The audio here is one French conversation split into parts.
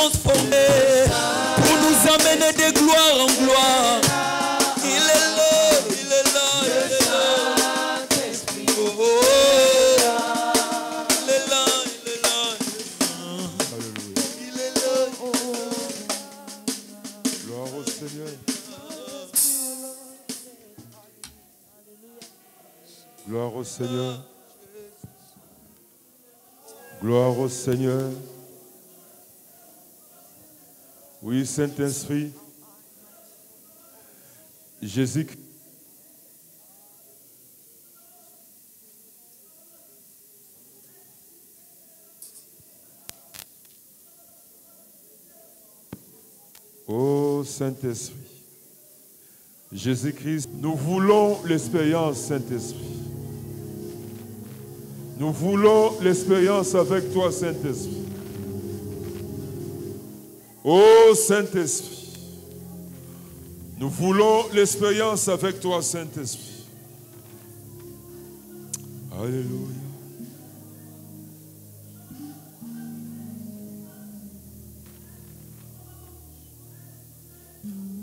transformer, pour nous amener de gloire en gloire. Il est là, il est là, il est là. Oh, oh, oh. Il est là, il est là. Il est là. Gloire au Seigneur. Gloire au Seigneur. Gloire au Seigneur. Oui, Saint-Esprit. Jésus. Oh Saint-Esprit. Jésus-Christ, nous voulons l'expérience, Saint-Esprit. Nous voulons l'expérience avec toi, Saint-Esprit. Oh Saint-Esprit, nous voulons l'expérience avec toi, Saint-Esprit. Alléluia.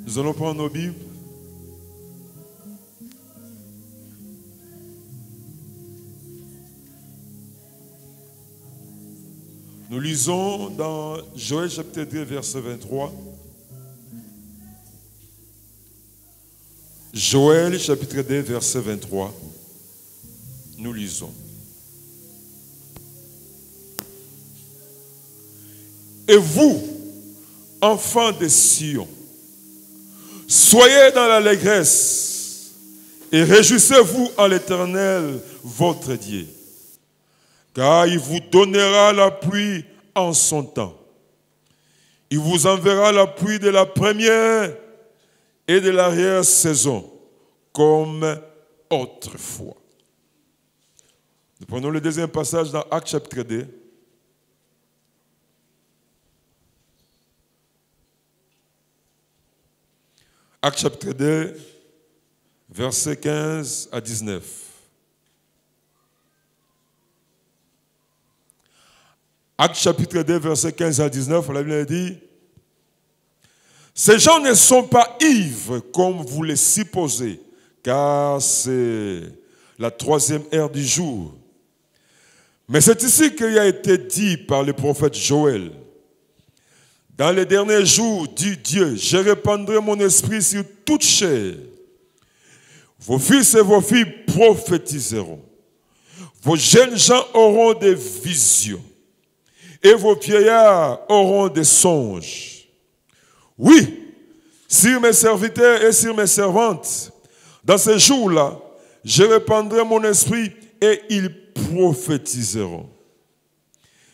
Nous allons prendre nos Bibles. Nous lisons dans Joël chapitre 2, verset 23. Joël chapitre 2, verset 23. Nous lisons. Et vous, enfants de Sion, soyez dans l'allégresse et réjouissez-vous en l'Éternel, votre Dieu. Car il vous donnera la pluie en son temps. Il vous enverra la pluie de la première et de l'arrière-saison, comme autrefois. Nous prenons le deuxième passage dans Actes chapitre 2. Actes chapitre 2, versets 15 à 19. Actes chapitre 2, versets 15 à 19, la Bible dit: ces gens ne sont pas ivres comme vous les supposez, car c'est la troisième heure du jour. Mais c'est ici qu'il a été dit par le prophète Joël: dans les derniers jours, dit Dieu, je répandrai mon esprit sur toute chair. Vos fils et vos filles prophétiseront. Vos jeunes gens auront des visions. Et vos vieillards auront des songes. Oui, sur mes serviteurs et sur mes servantes, dans ces jours-là, je répandrai mon esprit et ils prophétiseront.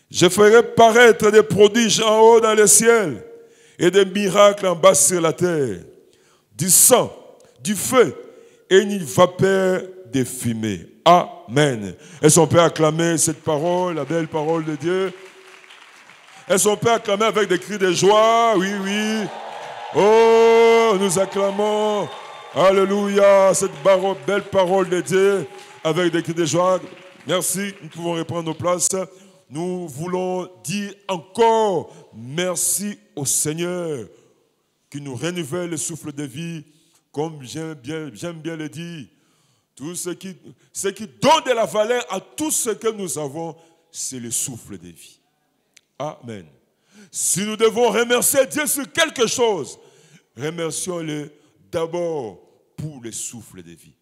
Je ferai paraître des prodiges en haut dans le ciel et des miracles en bas sur la terre, du sang, du feu et une vapeur de fumée. Amen. Est-ce qu'on peut acclamer cette parole, la belle parole de Dieu? Est-ce qu'on peut acclamer avec des cris de joie? Oui, oui. Oh, nous acclamons. Alléluia, cette belle parole de Dieu avec des cris de joie. Merci, nous pouvons reprendre nos places. Nous voulons dire encore merci au Seigneur qui nous renouvelle le souffle de vie, comme j'aime bien le dire. Tout ce qui donne de la valeur à tout ce que nous avons, c'est le souffle de vie. Amen. Si nous devons remercier Dieu sur quelque chose, remercions-le d'abord pour le souffle de vie.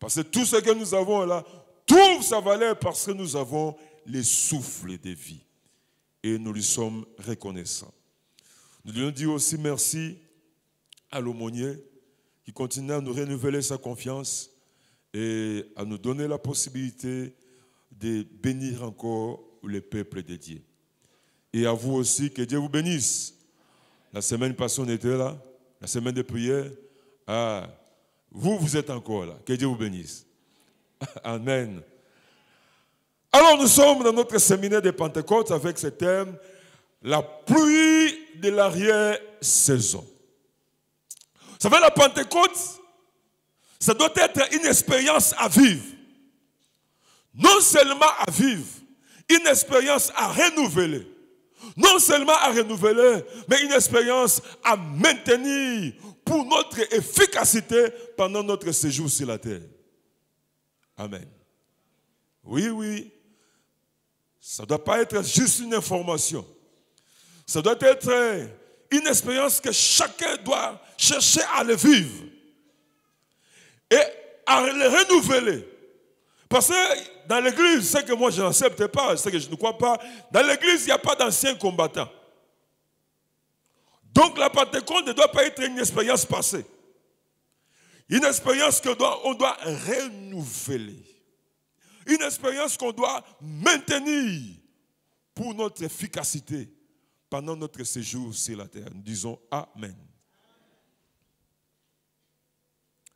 Parce que tout ce que nous avons là trouve sa valeur parce que nous avons le souffle de vie. Et nous lui sommes reconnaissants. Nous devons dire aussi merci à l'aumônier qui continue à nous renouveler sa confiance et à nous donner la possibilité de bénir encore le peuple de Dieu. Et à vous aussi, que Dieu vous bénisse. La semaine passée, on était là, la semaine de prière. Ah, vous êtes encore là. Que Dieu vous bénisse. Amen. Alors, nous sommes dans notre séminaire de Pentecôte avec ce thème, la pluie de l'arrière-saison. Vous savez, la Pentecôte, ça doit être une expérience à vivre. Non seulement à vivre, une expérience à renouveler. Non seulement à renouveler, mais une expérience à maintenir pour notre efficacité pendant notre séjour sur la terre. Amen. Oui, oui. Ça ne doit pas être juste une information. Ça doit être une expérience que chacun doit chercher à le vivre et à le renouveler. Parce que dans l'église, c'est que moi je n'accepte pas, c'est que je ne crois pas, dans l'église, il n'y a pas d'anciens combattants. Donc la Pentecôte ne doit pas être une expérience passée. Une expérience qu'on doit renouveler. Une expérience qu'on doit maintenir pour notre efficacité pendant notre séjour sur la terre. Nous disons Amen.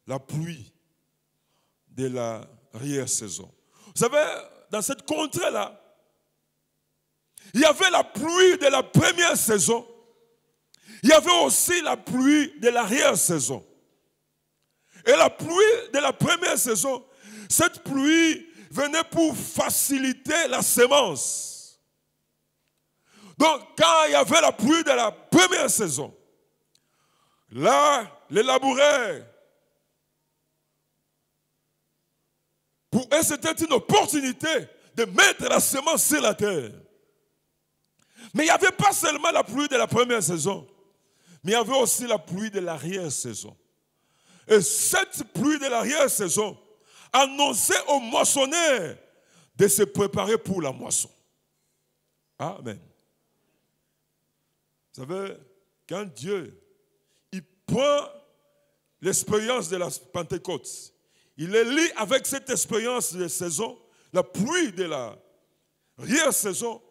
La pluie de l'arrière-saison. Vous savez, dans cette contrée-là, il y avait la pluie de la première saison. Il y avait aussi la pluie de l'arrière-saison. Et la pluie de la première saison, cette pluie venait pour faciliter la semence. Donc, quand il y avait la pluie de la première saison, là, les laboureurs, pour eux, c'était une opportunité de mettre la semence sur la terre. Mais il n'y avait pas seulement la pluie de la première saison, mais il y avait aussi la pluie de l'arrière-saison. Et cette pluie de l'arrière-saison annonçait aux moissonneurs de se préparer pour la moisson. Amen. Vous savez, quand Dieu il prend l'expérience de la Pentecôte, il est lié avec cette expérience de saison, la pluie de l'arrière-saison,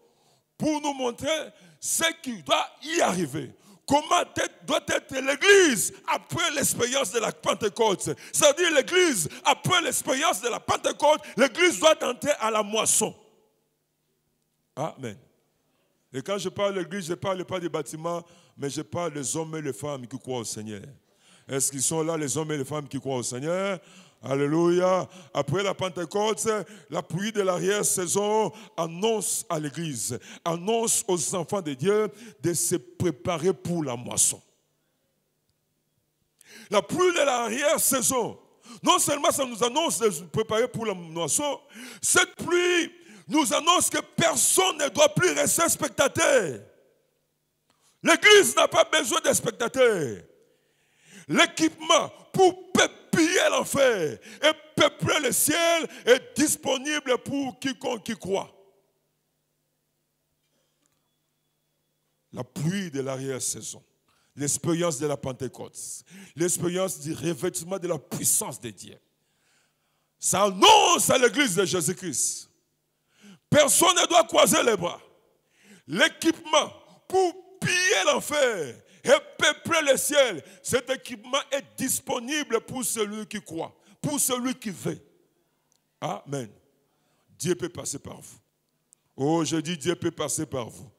pour nous montrer ce qui doit y arriver. Comment doit être l'Église après l'expérience de la Pentecôte. C'est-à-dire l'Église, après l'expérience de la Pentecôte, l'Église doit entrer à la moisson. Amen. Et quand je parle de l'Église, je ne parle pas des bâtiments, mais je parle des hommes et les femmes qui croient au Seigneur. Est-ce qu'ils sont là, les hommes et les femmes qui croient au Seigneur? Alléluia. Après la Pentecôte, la pluie de l'arrière-saison annonce à l'Église, annonce aux enfants de Dieu de se préparer pour la moisson. La pluie de l'arrière-saison, non seulement ça nous annonce de se préparer pour la moisson, cette pluie nous annonce que personne ne doit plus rester spectateur. L'Église n'a pas besoin de spectateurs. L'équipement pour piller l'enfer et peupler le ciel est disponible pour quiconque qui croit. La pluie de l'arrière-saison, l'expérience de la Pentecôte, l'expérience du revêtement de la puissance de Dieu. Ça annonce à l'Église de Jésus-Christ. Personne ne doit croiser les bras. L'équipement pour piller l'enfer et peupler le ciel, cet équipement est disponible pour celui qui croit, pour celui qui veut. Amen. Dieu peut passer par vous. Oh, je dis Dieu peut passer par vous.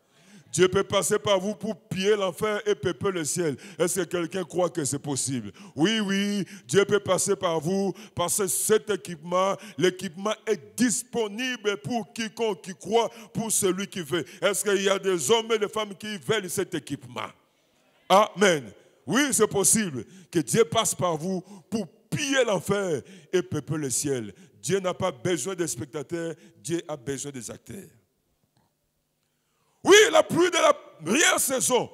Dieu peut passer par vous pour piller l'enfer et peupler le ciel. Est-ce que quelqu'un croit que c'est possible? Oui, oui, Dieu peut passer par vous parce que cet équipement, l'équipement est disponible pour quiconque qui croit, pour celui qui veut. Est-ce qu'il y a des hommes et des femmes qui veulent cet équipement? Amen. Oui, c'est possible que Dieu passe par vous pour piller l'enfer et peupler le ciel. Dieu n'a pas besoin des spectateurs, Dieu a besoin des acteurs. Oui, la pluie de l'arrière-saison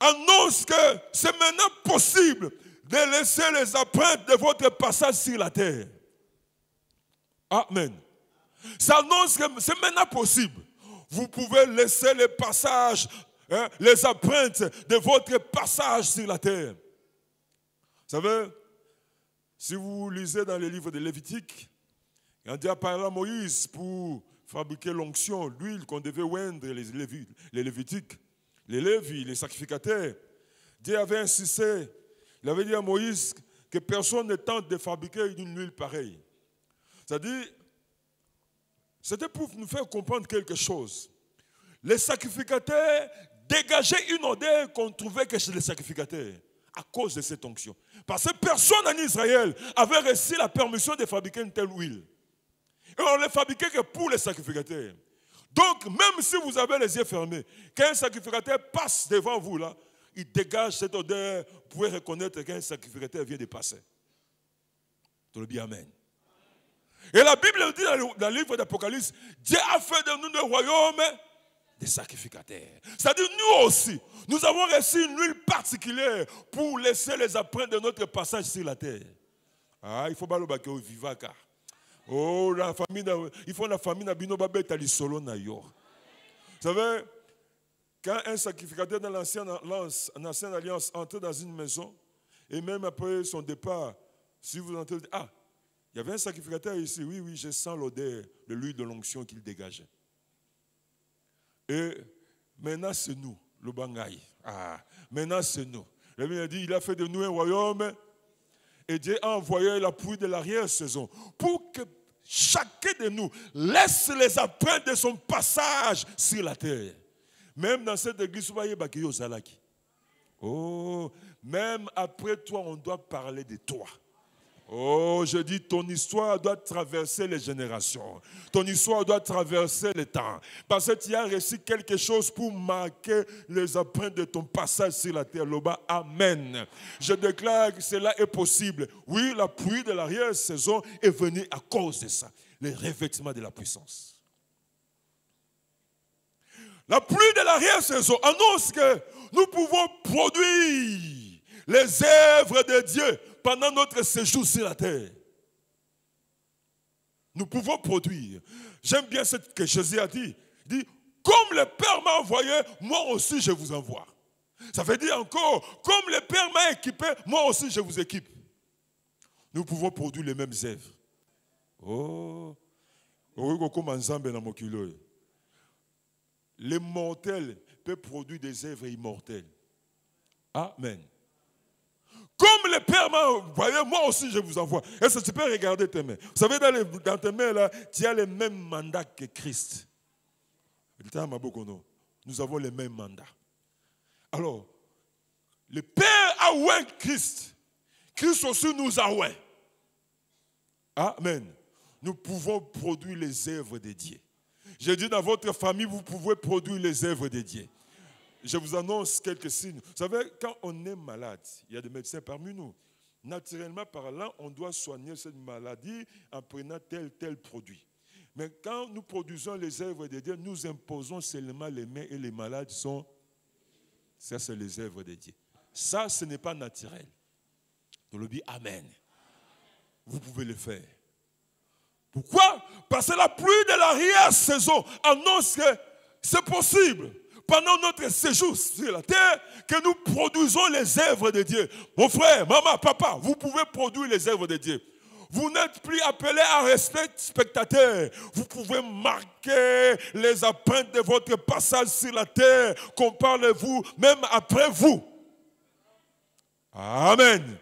annonce que c'est maintenant possible de laisser les empreintes de votre passage sur la terre. Amen. Ça annonce que c'est maintenant possible. Vous pouvez laisser les passages, les empreintes de votre passage sur la terre. Vous savez, si vous lisez dans les livres de Lévitique, Dieu a parlé à Moïse pour fabriquer l'onction, l'huile qu'on devait oindre les Lévitiques, les Lévis, les sacrificateurs. Dieu avait insisté, il avait dit à Moïse que personne ne tente de fabriquer une huile pareille. C'est-à-dire, c'était pour nous faire comprendre quelque chose. Les sacrificateurs dégageaient une odeur qu'on ne trouvait que chez les sacrificateurs à cause de cette onction. Parce que personne en Israël avait reçu la permission de fabriquer une telle huile. Et on ne les fabriquait que pour les sacrificateurs. Donc, même si vous avez les yeux fermés, quand un sacrificateur passe devant vous, là, il dégage cette odeur. Vous pouvez reconnaître qu'un sacrificateur vient de passer. Tout le bien, amen. Et la Bible dit dans le livre d'Apocalypse, Dieu a fait de nous des royaumes des sacrificateurs. C'est-à-dire, nous aussi, nous avons reçu une huile particulière pour laisser les empreintes de notre passage sur la terre. Ah, il faut pas le baquer au vivaka. Oh, la famille, il faut la famille n'abino babet ali solo na yo. Vous savez, quand un sacrificateur dans l'ancienne alliance entrait dans une maison, et même après son départ, si vous entendez, ah, il y avait un sacrificateur ici, oui, oui, je sens l'odeur de l'huile de l'onction qu'il dégageait. Et maintenant c'est nous, le Bangaï. Ah, maintenant c'est nous. La Bible dit, il a fait de nous un royaume. Et Dieu a envoyé la pluie de l'arrière-saison pour que chacun de nous laisse les empreintes de son passage sur la terre. Même dans cette église, oh, même après toi, on doit parler de toi. Oh, je dis, ton histoire doit traverser les générations. Ton histoire doit traverser le temps. Parce que tu as reçu quelque chose pour marquer les empreintes de ton passage sur la terre. Loba, amen. Je déclare que cela est possible. Oui, la pluie de l'arrière-saison est venue à cause de ça. Le revêtement de la puissance. La pluie de l'arrière-saison annonce que nous pouvons produire les œuvres de Dieu pendant notre séjour sur la terre. Nous pouvons produire. J'aime bien ce que Jésus a dit. Il dit, comme le Père m'a envoyé, moi aussi je vous envoie. Ça veut dire encore, comme le Père m'a équipé, moi aussi je vous équipe. Nous pouvons produire les mêmes œuvres. Oh, les mortels peuvent produire des œuvres immortelles. Amen. Comme le Père m'a envoyé, moi aussi je vous envoie. Est-ce que tu peux regarder tes mains? Vous savez, dans tes mains, là, tu as le même mandat que Christ. Nous avons les mêmes mandats. Alors, le Père a oué Christ. Christ aussi nous a oué. Amen. Nous pouvons produire les œuvres de Dieu. J'ai dit, dans votre famille, vous pouvez produire les œuvres de Dieu. Je vous annonce quelques signes. Vous savez, quand on est malade, il y a des médecins parmi nous. Naturellement parlant, on doit soigner cette maladie en prenant tel produit. Mais quand nous produisons les œuvres de Dieu, nous imposons seulement les mains et les malades sont... Ça, c'est les œuvres de Dieu. Ça, ce n'est pas naturel. On le dit amen. Vous pouvez le faire. Pourquoi? Parce que la pluie de l'arrière-saison annonce que c'est possible. Pendant notre séjour sur la terre, que nous produisons les œuvres de Dieu. Mon frère, maman, papa, vous pouvez produire les œuvres de Dieu. Vous n'êtes plus appelé à rester spectateur. Vous pouvez marquer les empreintes de votre passage sur la terre, qu'on parle de vous, même après vous. Amen.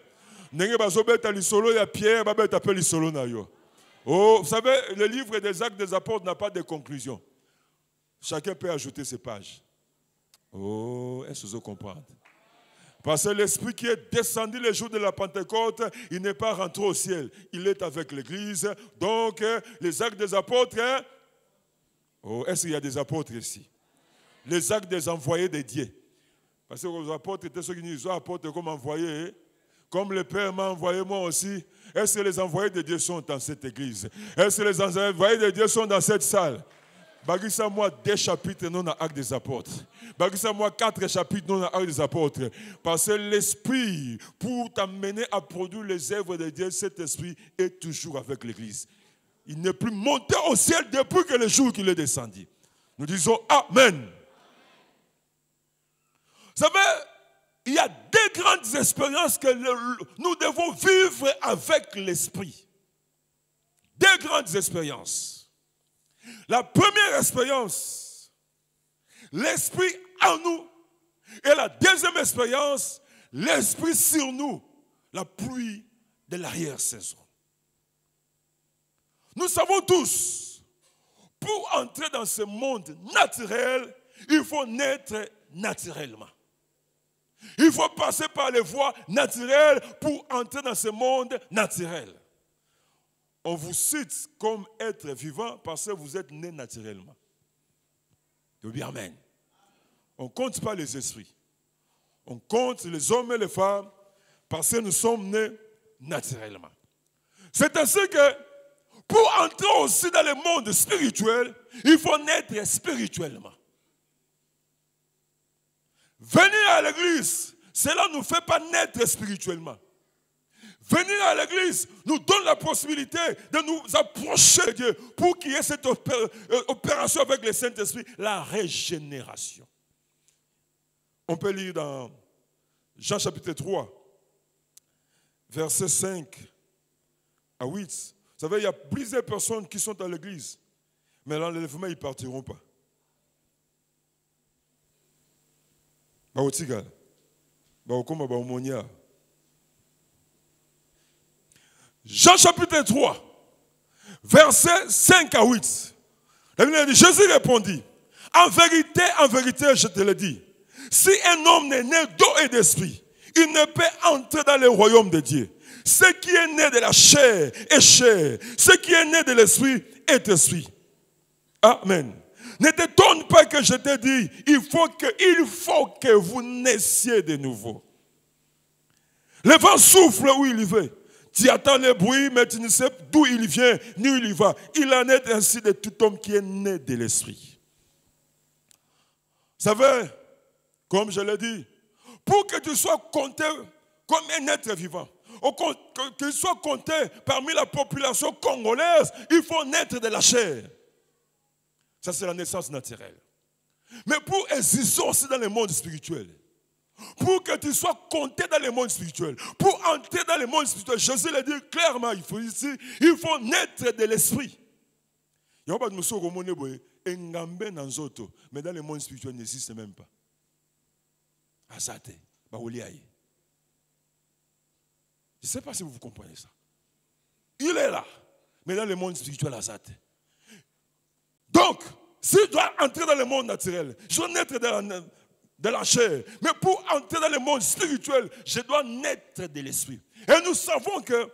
Oh, vous savez, le livre des Actes des Apôtres n'a pas de conclusion. Chacun peut ajouter ses pages. Oh, est-ce que vous comprenez? Parce que l'Esprit qui est descendu le jour de la Pentecôte, il n'est pas rentré au ciel. Il est avec l'Église. Donc, les actes des apôtres... Oh, est-ce qu'il y a des apôtres ici? Les actes des envoyés de Dieu. Parce que les apôtres étaient ceux qui disent, apôtres comme envoyés, comme le Père m'a envoyé moi aussi. Est-ce que les envoyés de Dieu sont dans cette église? Est-ce que les envoyés de Dieu sont dans cette salle? Bagissa moi 2 chapitres non dans Actes des Apôtres. Bagissa moi 4 chapitres non dans Actes des Apôtres. Parce que l'Esprit, pour t'amener à produire les œuvres de Dieu, cet Esprit est toujours avec l'Église. Il n'est plus monté au ciel depuis que le jour qu'il est descendu. Nous disons Amen. Vous savez, il y a 2 grandes expériences que nous devons vivre avec l'Esprit. 2 grandes expériences. La première expérience, l'Esprit en nous. Et la deuxième expérience, l'Esprit sur nous. La pluie de l'arrière-saison. Nous savons tous, pour entrer dans ce monde naturel, il faut naître naturellement. Il faut passer par les voies naturelles pour entrer dans ce monde naturel. On vous cite comme être vivant parce que vous êtes né naturellement. Je dis amen. On ne compte pas les esprits. On compte les hommes et les femmes parce que nous sommes nés naturellement. C'est ainsi que pour entrer aussi dans le monde spirituel, il faut naître spirituellement. Venir à l'église, cela ne nous fait pas naître spirituellement. Venir à l'église nous donne la possibilité de nous approcher de Dieu pour qu'il y ait cette opération avec le Saint-Esprit, la régénération. On peut lire dans Jean chapitre 3, versets 5 à 8. Vous savez, il y a plusieurs personnes qui sont à l'église, mais dans l'enlèvement, ils ne partiront pas. Jean chapitre 3, versets 5 à 8. La Bible dit, Jésus répondit, en vérité, je te le dis, si un homme n'est né d'eau et d'esprit, il ne peut entrer dans le royaume de Dieu. Ce qui est né de la chair est chair, ce qui est né de l'esprit est esprit. Amen. Ne t'étonne pas que je te dis, il faut que vous naissiez de nouveau. Le vent souffle où il va. Tu attends le bruit, mais tu ne sais d'où il vient, ni où il va. Il en est ainsi de tout homme qui est né de l'esprit. Vous savez, comme je l'ai dit, pour que tu sois compté comme un être vivant, que tu sois compté parmi la population congolaise, il faut naître de la chair. Ça, c'est la naissance naturelle. Mais pour exister aussi dans le monde spirituel, pour que tu sois compté dans le monde spirituel, pour entrer dans le monde spirituel, Jésus l'a dit clairement, il faut naître de l'esprit. Mais dans le monde spirituel, il n'existe même pas. Je ne sais pas si vous comprenez ça. Il est là, mais dans le monde spirituel, donc, si je dois entrer dans le monde naturel, je dois naître de la chair. Mais pour entrer dans le monde spirituel, je dois naître de l'esprit. Et nous savons que,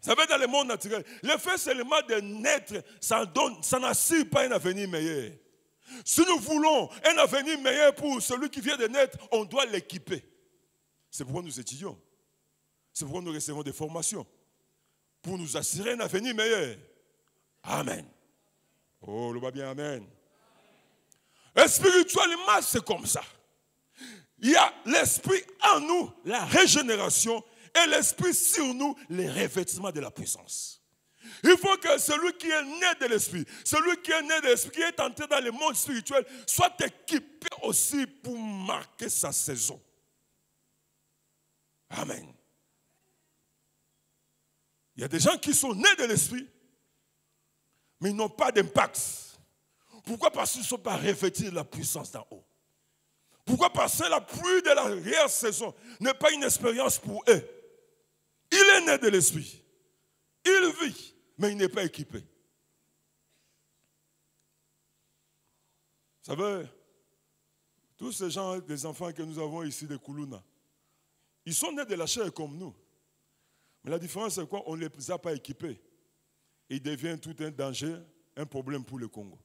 ça veut dire dans le monde naturel, le fait seulement de naître, ça n'assure pas un avenir meilleur. Si nous voulons un avenir meilleur pour celui qui vient de naître, on doit l'équiper. C'est pourquoi nous étudions. C'est pourquoi nous recevons des formations. Pour nous assurer un avenir meilleur. Amen. Oh, le va bien, amen. Et spirituellement, c'est comme ça. Il y a l'esprit en nous, la régénération, et l'esprit sur nous, les revêtements de la puissance. Il faut que celui qui est né de l'esprit, qui est entré dans le monde spirituel, soit équipé aussi pour marquer sa saison. Amen. Il y a des gens qui sont nés de l'esprit, mais ils n'ont pas d'impact. Pourquoi? Parce qu'ils ne sont pas revêtus de la puissance d'en haut. Pourquoi? Parce que la pluie de la réelle saison n'est pas une expérience pour eux. Il est né de l'esprit. Il vit, mais il n'est pas équipé. Vous savez, tous ces gens, des enfants que nous avons ici de Koulouna, ils sont nés de la chair comme nous. Mais la différence, c'est quoi? On ne les a pas équipés. Il devient tout un danger, un problème pour le Congo.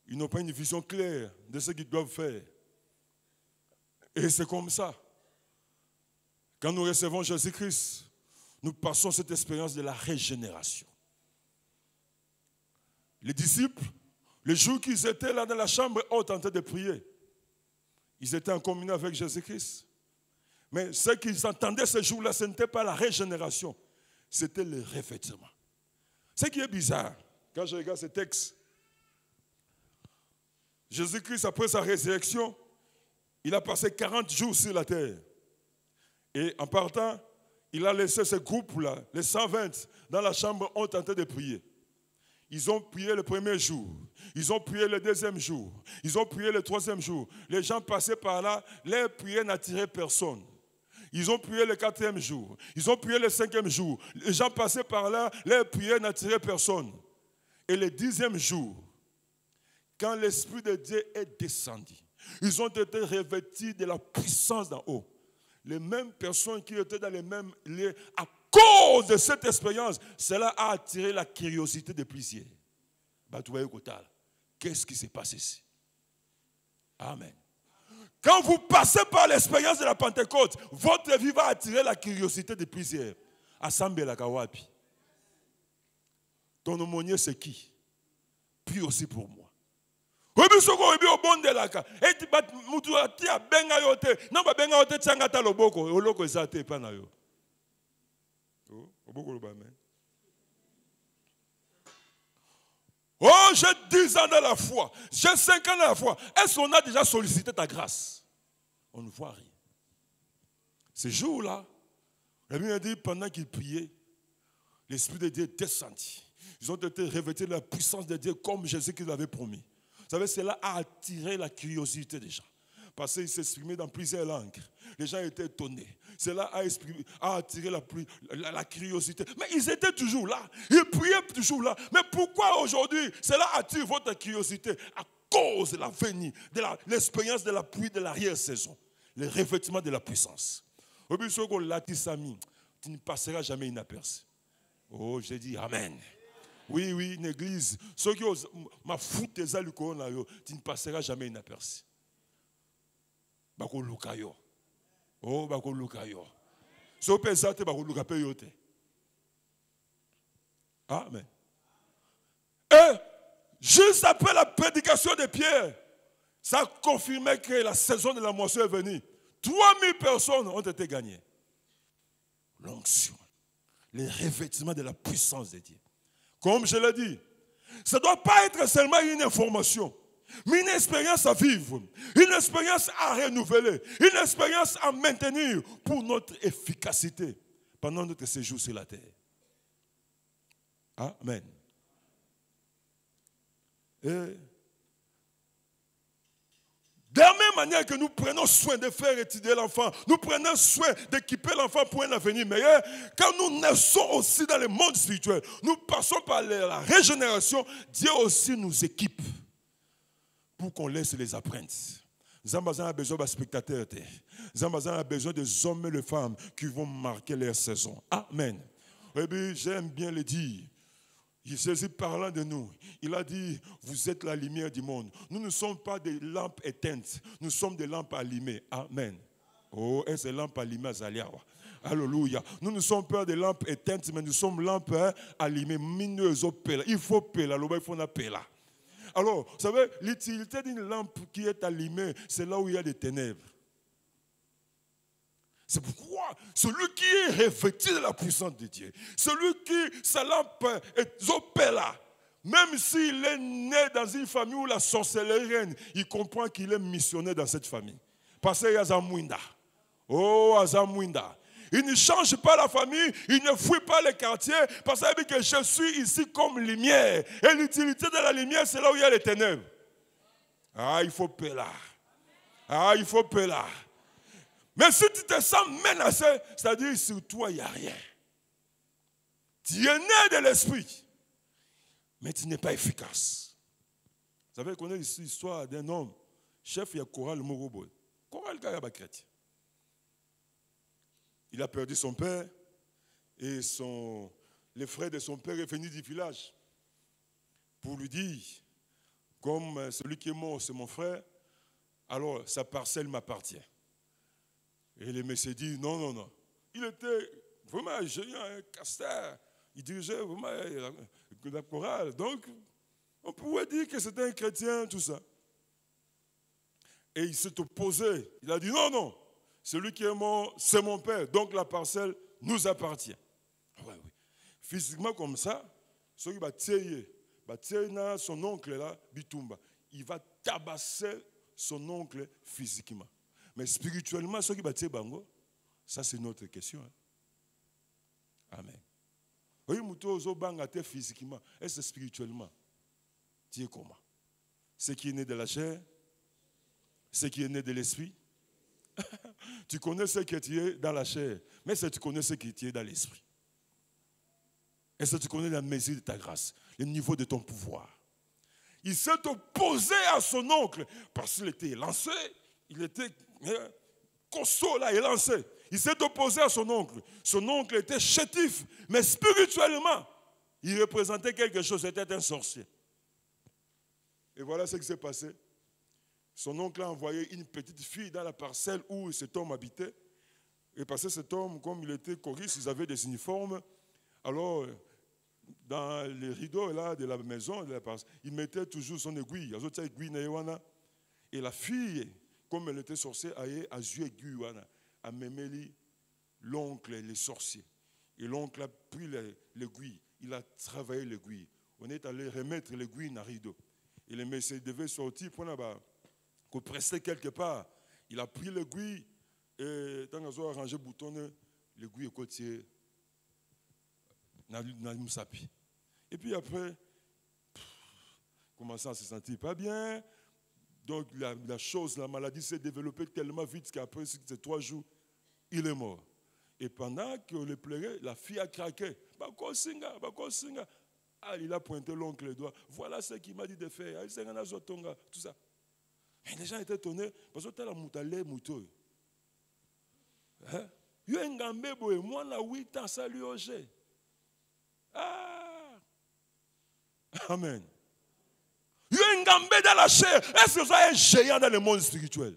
Ils n'ont pas une vision claire de ce qu'ils doivent faire. Et c'est comme ça. Quand nous recevons Jésus-Christ, nous passons cette expérience de la régénération. Les disciples, le jour qu'ils étaient là dans la chambre haute en train de prier, ils étaient en communion avec Jésus-Christ. Mais ce qu'ils entendaient ce jour-là, ce n'était pas la régénération. C'était le revêtement. Ce qui est bizarre, quand je regarde ce texte, Jésus-Christ, après sa résurrection, il a passé 40 jours sur la terre. Et en partant, il a laissé ce groupe-là, les 120, dans la chambre haute en train de prier. Ils ont prié le premier jour, ils ont prié le deuxième jour, ils ont prié le troisième jour. Les gens passaient par là, leur prière n'attirait personne. Ils ont prié le quatrième jour. Ils ont prié le cinquième jour. Les gens passaient par là, leur prière n'attirait personne. Et le 10e jour, quand l'Esprit de Dieu est descendu, ils ont été revêtus de la puissance d'en haut. Les mêmes personnes qui étaient dans les mêmes lieux, à cause de cette expérience, cela a attiré la curiosité de plusieurs. qu'est-ce qui se passe ici? Amen. Quand vous passez par l'expérience de la Pentecôte, votre vie va attirer la curiosité de plusieurs. Assemblée la Kawapi. Ton aumônier c'est qui? Puis aussi pour moi. Et puis ce qu'on au bon de la ka. Et tu vas mutuati a benga yote. Non ba benga yote tsangata loboko. Oloko ezate pa na yo. Oh, oboko lo ba men. Oh, j'ai 10 ans dans la foi. J'ai 5 ans dans la foi. Est-ce qu'on a déjà sollicité ta grâce? On ne voit rien. Ce jour-là, la Bible dit, pendant qu'ils priaient, l'Esprit de Dieu est descendu. Ils ont été revêtus de la puissance de Dieu comme Jésus qui l'avait promis. Vous savez, cela a attiré la curiosité des gens. Parce qu'ils s'exprimaient dans plusieurs langues. Les gens étaient étonnés. Cela a attiré la curiosité. Mais ils étaient toujours là. Ils priaient toujours là. Mais pourquoi aujourd'hui cela attire votre curiosité? À cause de la venue, de l'expérience de la pluie de l'arrière-saison. Le revêtement de la puissance. Tu ne passeras jamais inaperçu. Oh, j'ai dit Amen. Oui, oui, une église. Ceux qui ont ma foute des alucons, tu ne passeras jamais inaperçu. Bako lukayo. Oh, bako lukayo. So pesate bako lukapeyote. Amen. Et juste après la prédication de Pierre, ça confirmait que la saison de la moisson est venue. 3000 personnes ont été gagnées. L'onction, le revêtement de la puissance de Dieu. Comme je l'ai dit, ça ne doit pas être seulement une information, mais une expérience à vivre, une expérience à renouveler, une expérience à maintenir pour notre efficacité pendant notre séjour sur la terre. Amen. Et de la même manière que nous prenons soin de faire étudier l'enfant, nous prenons soin d'équiper l'enfant pour un avenir meilleur, quand nous naissons aussi dans le monde spirituel, nous passons par la régénération, Dieu aussi nous équipe pour qu'on laisse les apprentis. Zambazan a besoin de spectateurs, Zambazan a besoin des hommes et des femmes qui vont marquer leur saison. Amen. Et bien, j'aime bien le dire. Jésus parlant de nous, il a dit, vous êtes la lumière du monde. Nous ne sommes pas des lampes éteintes, nous sommes des lampes allumées. Amen. Oh, et ces lampes allumées, Zaliawa. Alléluia. Nous ne sommes pas des lampes éteintes, mais nous sommes lampes allumées. Il faut pela, il faut pela. Alors, vous savez, l'utilité d'une lampe qui est allumée, c'est là où il y a des ténèbres. C'est pourquoi celui qui est revêtu de la puissance de Dieu, celui qui, sa lampe est opéra, même s'il est né dans une famille où la sorcellerie règne, il comprend qu'il est missionnaire dans cette famille. Parce qu'il y a Zamouinda. Oh, Azamouinda. Il ne change pas la famille, il ne fuit pas les quartiers, parce qu'il dit que je suis ici comme lumière. Et l'utilité de la lumière, c'est là où il y a les ténèbres. Ah, il faut payer. Ah, il faut payer. Mais si tu te sens menacé, c'est-à-dire sur toi, il n'y a rien. Tu es né de l'esprit, mais tu n'es pas efficace. Vous savez, qu'on a l'histoire d'un homme, chef, il y a Coral Morobo. Coral Gayaba chrétien. Il a perdu son père et les frères de son père est venu du village pour lui dire, comme celui qui est mort, c'est mon frère, alors sa parcelle m'appartient. Et le monsieur dit, non, non, non. Il était vraiment un géant, un casteur. Il dirigeait vraiment la chorale. Donc, on pouvait dire que c'était un chrétien, tout ça. Et il s'est opposé. Il a dit, non, non. Celui qui est mort, c'est mon père. Donc, la parcelle nous appartient. Ouais, oui. Physiquement, comme ça, celui qui va tirer son oncle là, Bitumba, il va tabasser son oncle physiquement. Mais spirituellement, ceux qui battent Bango, ça c'est notre question. Hein? Amen. Oui, Moutozo Bangate physiquement, et c'est spirituellement. Tu es comment? Ce qui est né de la chair, ce qui est né de l'esprit. Tu connais ce qui est dans la chair, mais est-ce que tu connais ce qui est dans l'esprit? Est-ce que tu connais la mesure de ta grâce, le niveau de ton pouvoir? Il s'est opposé à son oncle parce qu'il était lancé. Il était costaud là, il est lancé. Il s'est opposé à son oncle. Son oncle était chétif, mais spirituellement, il représentait quelque chose, c'était un sorcier. Et voilà ce qui s'est passé. Son oncle a envoyé une petite fille dans la parcelle où cet homme habitait. Et parce que cet homme, comme il était choriste, ils avaient des uniformes. Alors, dans les rideaux là, de la maison, il mettait toujours son aiguille. Et la fille, comme elle était sorcière, a eu aiguille, a mémé l'oncle, les sorciers. Et l'oncle a pris l'aiguille, il a travaillé l'aiguille. On est allé remettre l'aiguille dans le rideau. Et le monsieur devait sortir pour presser quelque part. Il a pris l'aiguille et quand il a arrangé le bouton, l'aiguille est côtier dans le moussapi. Et puis après, commençant à se sentir pas bien. Donc la maladie s'est développée tellement vite qu'après ces 3 jours, il est mort. Et pendant qu'on le pleurait, la fille a craqué. Ah, il a pointé l'oncle le doigt. Voilà ce qu'il m'a dit de faire. Tout ça. Et les gens étaient étonnés parce que tu as la moutale mouton. Il y a un gambé, moi, on a 8 ans, ça lui oge. Ah! Amen. Il y a un gambé dans la chair. Est-ce que ça est un géant dans le monde spirituel?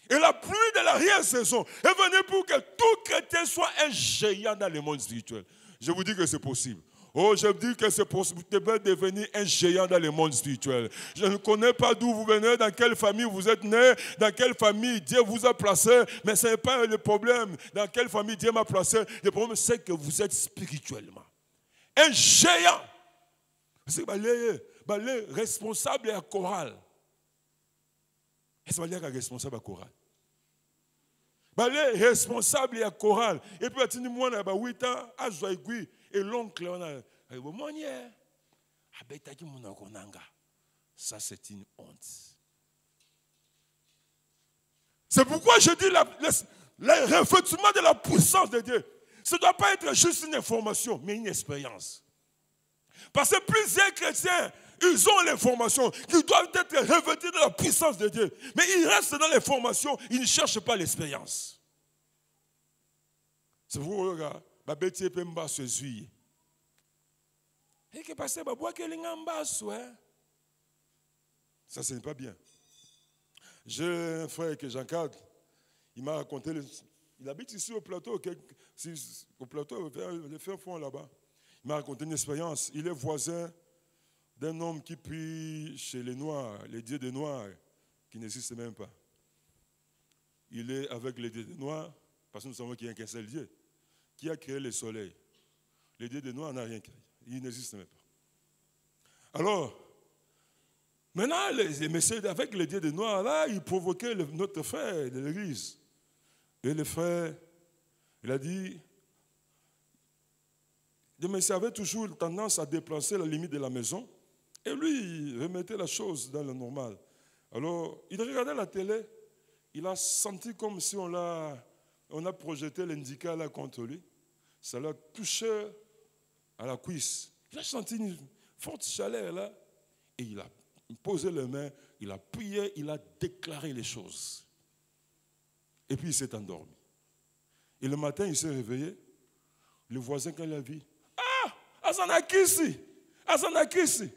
Et la pluie de l'arrière-saison est venue pour que tout chrétien soit un géant dans le monde spirituel. Je vous dis que c'est possible. Oh, je dis que c'est possible de devenir un géant dans le monde spirituel. Je ne connais pas d'où vous venez, dans quelle famille vous êtes né, dans quelle famille Dieu vous a placé, mais ce n'est pas le problème dans quelle famille Dieu m'a placé. Le problème, c'est que vous êtes spirituellement un géant. C'est le responsable à chorale. Est-ce que c'est responsable à chorale? Le responsable à chorale. Et puis, il y a 8 ans, à Zoïgui. Et l'oncle, on a ça, c'est une honte. C'est pourquoi je dis le revêtement de la puissance de Dieu. Ce ne doit pas être juste une information, mais une expérience. Parce que plusieurs chrétiens, ils ont l'information qu'ils doivent être revêtus de la puissance de Dieu. Mais ils restent dans l'information, ils ne cherchent pas l'expérience. C'est vous, regarde. Babeti pemba se zui. Et que passe baboua que l'ingamba soit. Ça ce n'est pas bien. J'ai un frère que j'encadre. Il m'a raconté, il habite ici au plateau, le fin fond là-bas. Il m'a raconté une expérience. Il est voisin d'un homme qui prie chez les Noirs, les dieux des Noirs, qui n'existent même pas. Il est avec les dieux des Noirs, parce que nous savons qu'il n'y a qu'un seul Dieu. Qui a créé le soleil? Les dieux des Noirs n'ont rien créé. Ils n'existent même pas. Alors, maintenant, les messieurs avec les dieux des Noirs, là, ils provoquaient notre frère de l'église. Et le frère, il a dit, les messieurs avaient toujours tendance à déplacer la limite de la maison. Et lui, il remettait la chose dans le normal. Alors, il regardait la télé. Il a senti comme si on a projeté l'indicat là contre lui. Ça l'a touché à la cuisse. Il a senti une forte chaleur là. Et il a posé les mains, il a prié, il a déclaré les choses. Et puis il s'est endormi. Et le matin, il s'est réveillé. Le voisin, quand il a vu, Azanakisi! Azanakisi!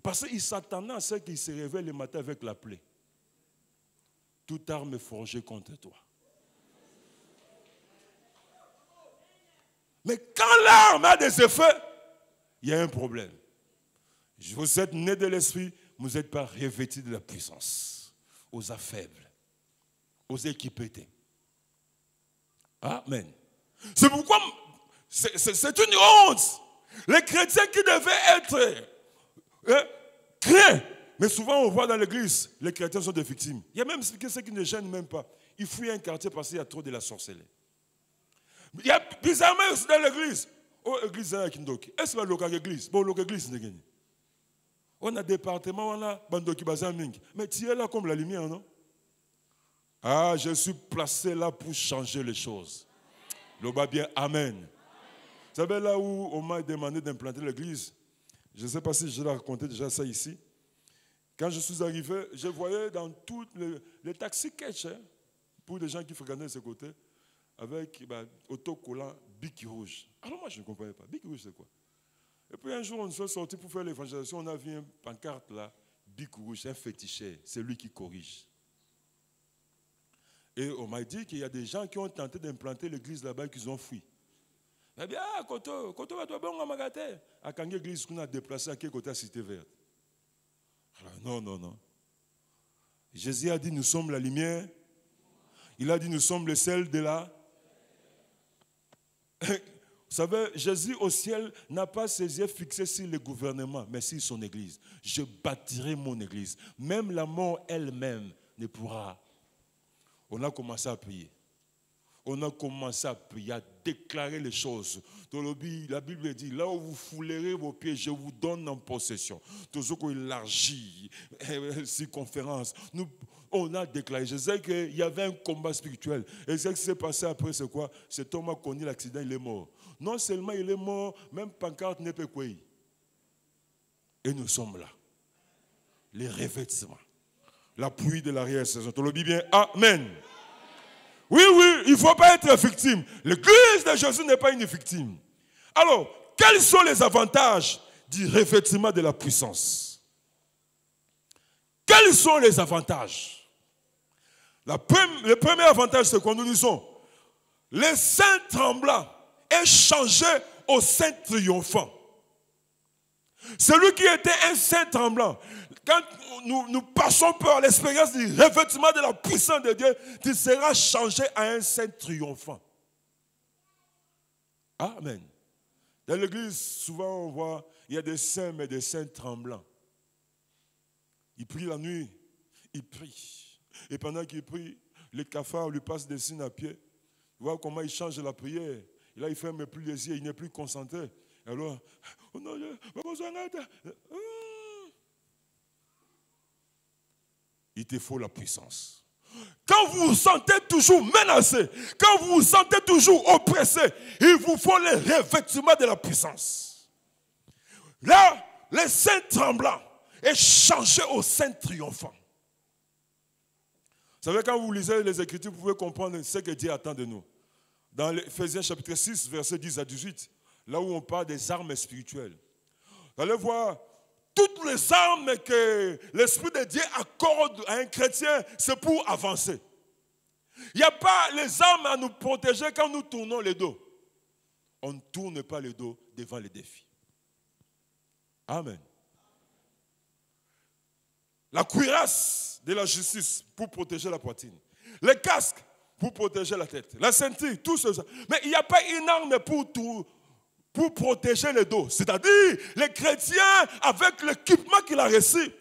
Parce qu'il s'attendait à ce qu'il se réveille le matin avec la plaie. Toute arme forgée contre toi. Mais quand l'arme a des effets, il y a un problème. Vous êtes nés de l'esprit, vous n'êtes pas revêtis de la puissance. Aux faibles, aux équipés. Amen. C'est pourquoi c'est une honte. Les chrétiens qui devaient être craints. Mais souvent on voit dans l'église, les chrétiens sont des victimes. Il y a même ceux qui ne gênent même pas. Ils fuient un quartier parce qu'il y a trop de la sorcellerie. Il y a bizarrement aussi dans l'église. Oh, église, est-ce que local église? Bon, local église, c'est gagné. On a département, on a bandoki bazaming. Mais tu es là comme la lumière, non? Ah, je suis placé là pour changer les choses. Le bas bien, amen. Vous savez, là où on m'a demandé d'implanter l'église, je ne sais pas si je l'ai raconté déjà ça ici. Quand je suis arrivé, je voyais dans tous les taxis catch, pour les gens qui fréquentaient ce côté, avec autocollant Bic rouge. Alors moi, je ne comprenais pas. Bic rouge, c'est quoi? Et puis un jour, on s'est sorti pour faire l'évangélisation, on a vu une pancarte là, bic rouge, un féticheur, c'est lui qui corrige. Et on m'a dit qu'il y a des gens qui ont tenté d'implanter l'église là-bas et qu'ils ont fui. Eh bien, quand on va te bon à Magaté, à quand l'église qu'on a déplacée à quel côté à Cité Verte. Alors, non. Jésus a dit, nous sommes la lumière. Il a dit, nous sommes le sel de la... Vous savez, Jésus au ciel n'a pas ses yeux fixés sur le gouvernement, mais sur son église. Je bâtirai mon église. Même la mort elle-même ne pourra. On a commencé à prier. On a commencé à prier, à déclarer les choses. La Bible dit, là où vous foulerez vos pieds, je vous donne en possession. Tout ce qu'on élargit, circonférence. On a déclaré. Je sais qu'il y avait un combat spirituel. Et ce qui s'est passé après, c'est quoi? C'est Thomas qui a connu l'accident, il est mort. Non seulement il est mort, même pancarte n'est pas quoi. Et nous sommes là. Les revêtements. La pluie de l'arrière-saison. Tu le dis bien, amen. Oui, il ne faut pas être victime. L'église de Jésus n'est pas une victime. Alors, quels sont les avantages du revêtement de la puissance? Quels sont les avantages? Le premier avantage, c'est quand nous disons, les saints tremblants est changé au saint triomphant. Celui qui était un saint tremblant, quand nous passons par l'expérience du revêtement de la puissance de Dieu, tu seras changé à un saint triomphant. Amen. Dans l'église, souvent on voit, il y a des saints, mais des saints tremblants. Ils prient la nuit, ils prient. Et pendant qu'ils prient, les cafards lui passent des signes à pied. Tu vois comment il change la prière. Et là, il ne ferme plus les yeux, il n'est plus concentré. Alors, oh non, il te faut la puissance. Quand vous vous sentez toujours menacé, quand vous vous sentez toujours oppressé, il vous faut le revêtement de la puissance. Là, les saints tremblants est changé au saint triomphant. Vous savez, quand vous lisez les Écritures, vous pouvez comprendre ce que Dieu attend de nous. Dans Ephésiens chapitre 6, versets 10 à 18, là où on parle des armes spirituelles. Vous allez voir, toutes les armes que l'Esprit de Dieu accorde à un chrétien, c'est pour avancer. Il n'y a pas les armes à nous protéger quand nous tournons le dos. On ne tourne pas le dos devant les défis. Amen. La cuirasse de la justice pour protéger la poitrine. Les casques pour protéger la tête. La ceinture, tout ça. Mais il n'y a pas une arme pour protéger le dos. C'est-à-dire, les chrétiens, avec l'équipement qu'il a reçu,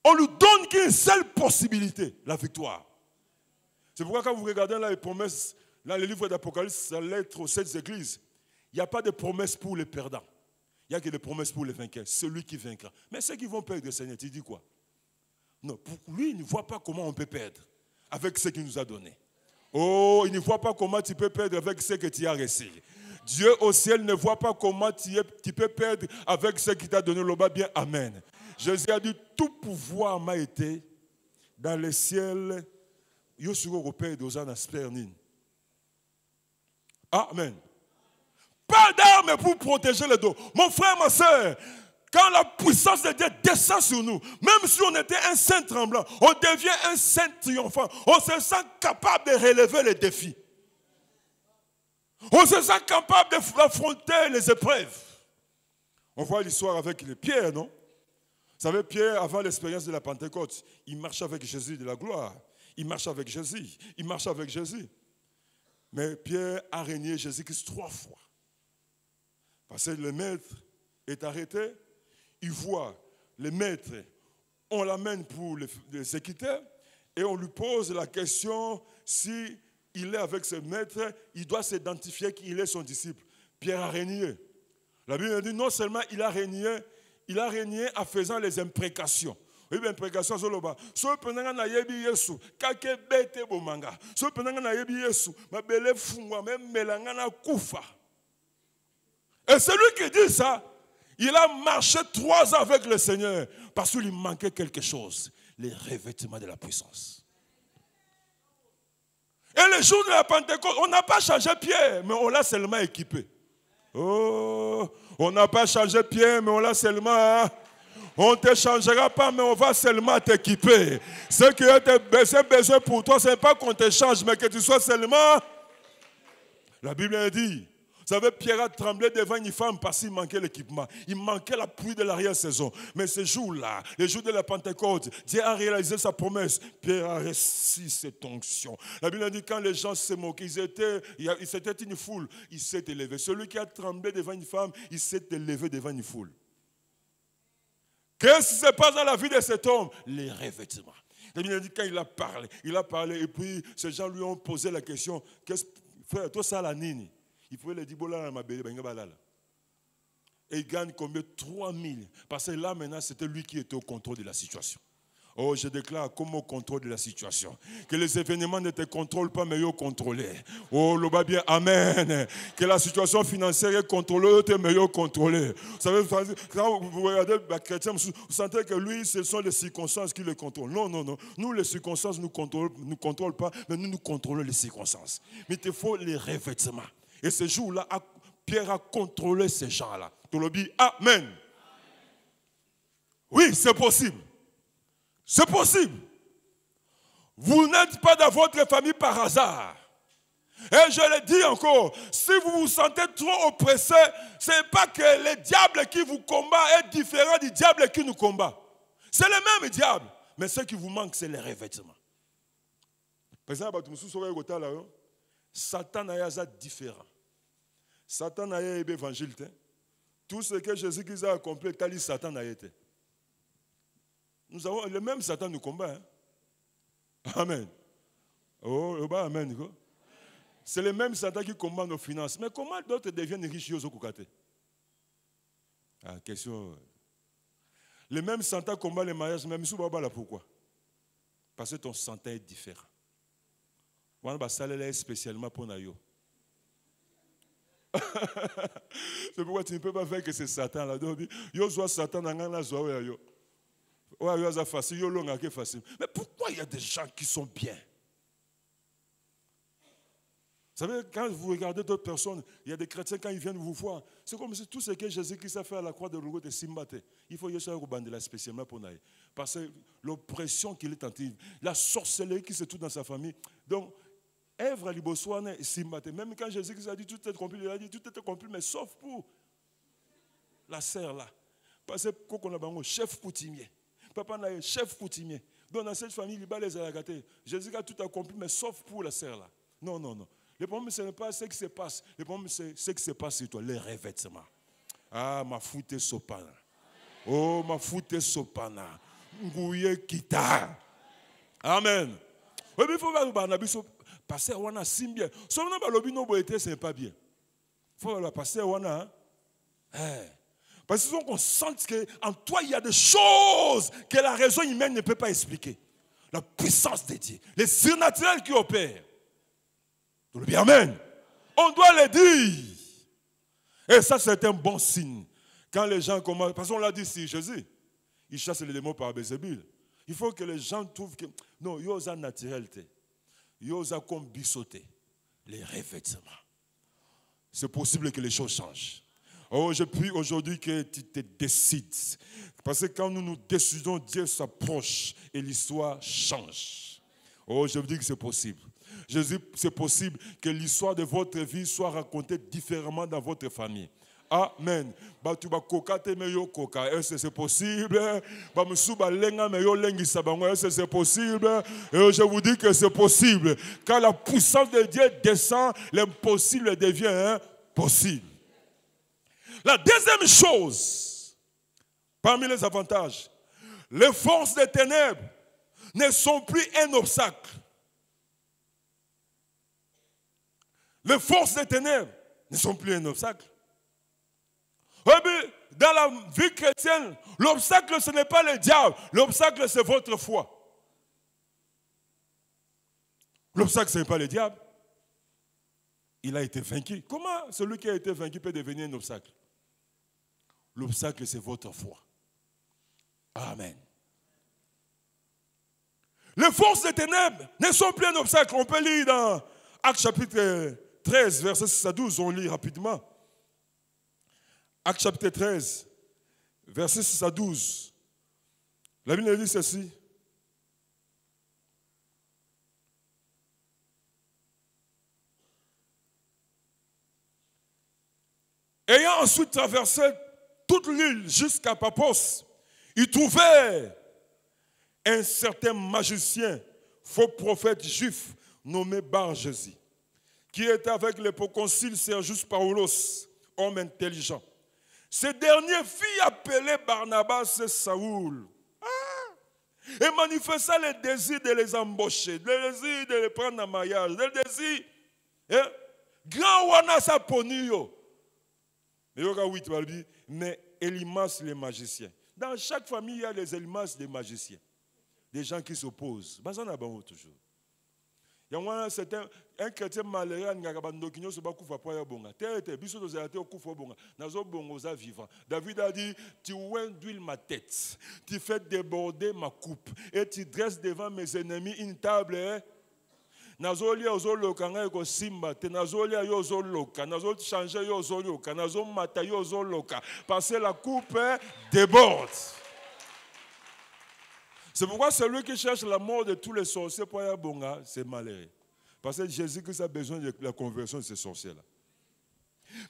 on lui donne qu'une seule possibilité, la victoire. C'est pourquoi quand vous regardez là les promesses, dans le livre d'Apocalypse, la lettre aux 7 églises, il n'y a pas de promesses pour les perdants. Il n'y a que des promesses pour les vainqueurs. Celui qui vaincra. Mais ceux qui vont perdre, Seigneur, tu dis quoi? Non, pour lui, il ne voit pas comment on peut perdre avec ce qu'il nous a donné. Oh, il ne voit pas comment tu peux perdre avec ce que tu as reçu. Dieu au ciel ne voit pas comment tu peux perdre avec ce qu'il t'a donné. Le bas bien, amen. Jésus a dit, tout pouvoir m'a été dans le ciel. Yo sur européen d'Ozan Aspernin. Amen. Pas d'armes pour protéger le dos. Mon frère, ma soeur, quand la puissance de Dieu descend sur nous, même si on était un saint tremblant, on devient un saint triomphant. On se sent capable de relever les défis. On se sent capable d'affronter les épreuves. On voit l'histoire avec les Pierre, non? Vous savez, Pierre, avant l'expérience de la Pentecôte, il marchait avec Jésus de la gloire. Il marche avec Jésus. Il marche avec Jésus. Mais Pierre a régné Jésus-Christ 3 fois. Parce que le maître est arrêté. Il voit le maître. On l'amène pour les équiter. Et on lui pose la question si il est avec ce maître, il doit s'identifier qu'il est son disciple. Pierre a régné. La Bible dit non seulement il a régné en faisant les imprécations. Oui, imprécation sur le bas. So penanga na yebi Yesu, kake bete bomanga. So penanga na yebi Yesu, mabele fungwa même melanga na kufa. Et celui qui dit ça, il a marché 3 ans avec le Seigneur parce qu'il lui manquait quelque chose, les revêtements de la puissance. Et le jour de la Pentecôte, on n'a pas changé Pierre, mais on l'a seulement équipé. Oh, on n'a pas changé Pierre, mais on l'a seulement... On ne te changera pas, mais on va seulement t'équiper. Ce qui est besoin pour toi, ce n'est pas qu'on te change, mais que tu sois seulement... La Bible dit, vous savez, Pierre a tremblé devant une femme parce qu'il manquait l'équipement. Il manquait la pluie de l'arrière-saison. Mais ce jour-là, le jour de la Pentecôte, Dieu a réalisé sa promesse. Pierre a reçu cette onction. La Bible dit, quand les gens se moquaient, c'était une foule, il s'est élevé. Celui qui a tremblé devant une femme, il s'est élevé devant une foule. Qu'est-ce qui se passe dans la vie de cet homme? Les revêtements. La Bible dit, quand il a parlé, et puis ces gens lui ont posé la question, frère, toi ça la nini? Il pouvait le dire, et il gagne combien? 3000. Parce que là, maintenant, c'était lui qui était au contrôle de la situation. Oh, je déclare comme au contrôle de la situation. Que les événements ne te contrôlent pas, mais ils contrôlés. Oh, le bas bien, amen. Que la situation financière est contrôlée, tu es meilleur contrôlé. Vous savez, quand vous regardez les chrétiens, vous sentez que lui, ce sont les circonstances qui le contrôlent. Non, non, non. Nous, les circonstances ne nous contrôlent pas, mais nous contrôlons les circonstances. Mais il te faut les revêtements. Et ce jour-là, Pierre a contrôlé ces gens-là. Tu le dis, amen. Oui, c'est possible. C'est possible. Vous n'êtes pas dans votre famille par hasard. Et je le dis encore, si vous vous sentez trop oppressé, ce n'est pas que le diable qui vous combat est différent du diable qui nous combat. C'est le même diable. Mais ce qui vous manque, c'est les revêtements. Par exemple, Satan est différent. Satan a été évangile. Tout ce que Jésus-Christ a accompli, Satan a été. Nous avons le même Satan nous combat. Hein? Amen. Oh, amen. C'est le même Satan qui combat nos finances. Mais comment d'autres deviennent riches au Koukate? Question. Le même Satan combat les mariages, même si là pourquoi? Parce que ton Satan est différent. On va saler spécialement pour Nayo. C'est pourquoi tu ne peux pas faire que c'est Satan là. Yo soit Satan dans la zoa yo. Mais pourquoi il y a des gens qui sont bien? Vous savez, quand vous regardez d'autres personnes, il y a des chrétiens, quand ils viennent vous voir, c'est comme si tout ce que Jésus-Christ a fait à la croix de Golgotha de Simbate, il faut y aller au bandela spécialement pour naï. Parce que l'oppression qu'il est en train, la sorcellerie qui se trouve dans sa famille. Donc, Èvre à Libosouane et Simbate, même quand Jésus-Christ a dit tout est accompli, il a dit tout est accompli, mais sauf pour la sœur là. Parce que qu'on a un chef coutumier. Papa n'a un chef coutumier. Donc dans cette famille, il va les agagater. Jésus a tout accompli, mais sauf pour la sœur là. Non, non, non. Le problème, ce n'est pas ce qui se passe. Le problème, c'est ce qui se passe sur toi, les revêtements. Ah, ma foute sopana. Oh, ma foute sopana. Ngouye kita. Amen. Oui, mais il faut voir passer à Wana Simbia. Seulement, le lobino boité, ce n'est pas bien. Il faut la passer à Wana. Parce qu'on sent qu'en toi, il y a des choses que la raison humaine ne peut pas expliquer. La puissance de Dieu, les surnaturels qui opèrent. Tout le bien, amen. On doit le dire. Et ça, c'est un bon signe. Quand les gens commencent, parce qu'on l'a dit ici, Jésus, il chasse les démons par Bézébul. Il faut que les gens trouvent que, non, il y a une naturalité. Il y a comme bissoté. Les revêtements. C'est possible que les choses changent. Oh, je prie aujourd'hui que tu te décides. Parce que quand nous nous décidons, Dieu s'approche et l'histoire change. Oh, je vous dis que c'est possible. Je dis que c'est possible que l'histoire de votre vie soit racontée différemment dans votre famille. Amen. Est-ce que c'est possible? Est-ce que c'est possible? Et je vous dis que c'est possible. Quand la puissance de Dieu descend, l'impossible devient possible. La deuxième chose, parmi les avantages, les forces des ténèbres ne sont plus un obstacle. Les forces des ténèbres ne sont plus un obstacle. Dans la vie chrétienne, l'obstacle, ce n'est pas le diable. L'obstacle, c'est votre foi. L'obstacle, ce n'est pas le diable. Il a été vaincu. Comment celui qui a été vaincu peut devenir un obstacle? L'obstacle, c'est votre foi. Amen. Les forces des ténèbres ne sont plus un obstacle. On peut lire dans Actes chapitre 13, verset 6 à 12. On lit rapidement. Actes chapitre 13, verset 6 à 12. La Bible dit ceci. Ayant ensuite traversé toute l'île jusqu'à Paphos, il trouvait un certain magicien, faux prophète juif, nommé Bar-Jésus, qui était avec le proconsul Sergius Paulos, homme intelligent. Ce dernier fit appeler Barnabas et Saoul et manifesta le désir de les embaucher, le désir de les prendre en mariage, le désir, grand wana sa ponio. Mais Elimas les magiciens. Dans chaque famille, il y a les Elimas des magiciens. Des gens qui s'opposent. Toujours. Il y a un chrétien malheureux qui David a dit, tu induis ma tête, tu fais déborder ma coupe et tu dresses devant mes ennemis une table. Nazolia ozoloka ngai ko simba te nazolia yo ozoloka nazo changer yo ozoloka nazo mata yo ozoloka parce que la coupe déborde. C'est pourquoi celui qui cherche la mort de tous les sorciers pour y bonga, c'est malheureux. Parce que Jésus-Christ a besoin de la conversion de ces sorciers-là.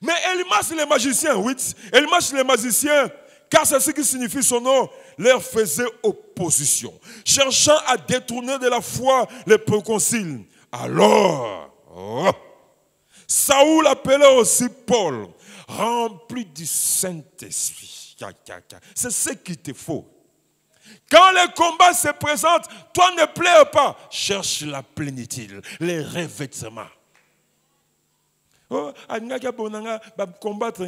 Mais Elimas les magiciens, oui, Elimas les magiciens, car c'est ce qui signifie son nom, leur faisait opposition, cherchant à détourner de la foi les proconsuls. Alors, Saoul appelait aussi Paul, rempli du Saint-Esprit. C'est ce qu'il te faut. Quand les combats se présentent, toi ne pleure pas. Cherche la plénitude, les revêtements. Combattre,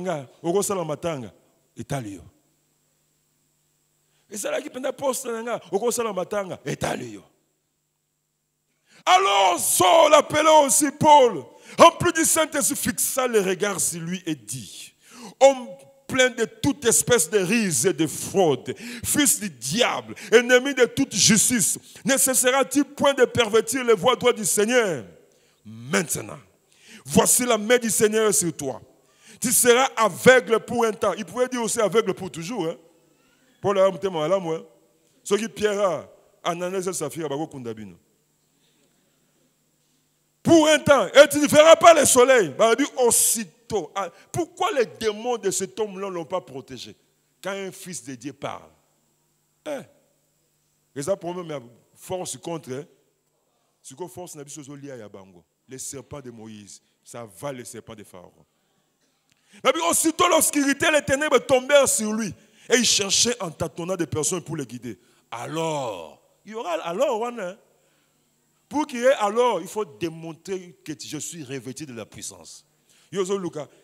alors Saul appela aussi Paul, rempli du Saint-Esprit, fixa les regards sur lui et dit, homme plein de toute espèce de ruse et de fraude, fils du diable, ennemi de toute justice, ne cessera-t-il point de pervertir les voies droites du Seigneur? Maintenant, voici la main du Seigneur sur toi. Tu seras aveugle pour un temps. Il pouvait dire aussi aveugle pour toujours. Hein? Paul a dit, ce qui Pierre, Ananès et Saphir, pour un temps, et tu ne verras pas le soleil. Il dit aussitôt. Pourquoi les démons de cet homme-là ne l'ont pas protégé? Quand un fils de Dieu parle. Et ça, pour moi, force contre. Ce que force n'a pas lié à Yabango. Les serpents de Moïse, ça va les serpents de Pharaon. Aussitôt, l'obscurité, les ténèbres tombèrent sur lui. Et il cherchait en tâtonnant des personnes pour les guider. Alors, il y aura alors, hein? Pour qu'il y ait alors, il faut démontrer que je suis revêtu de la puissance.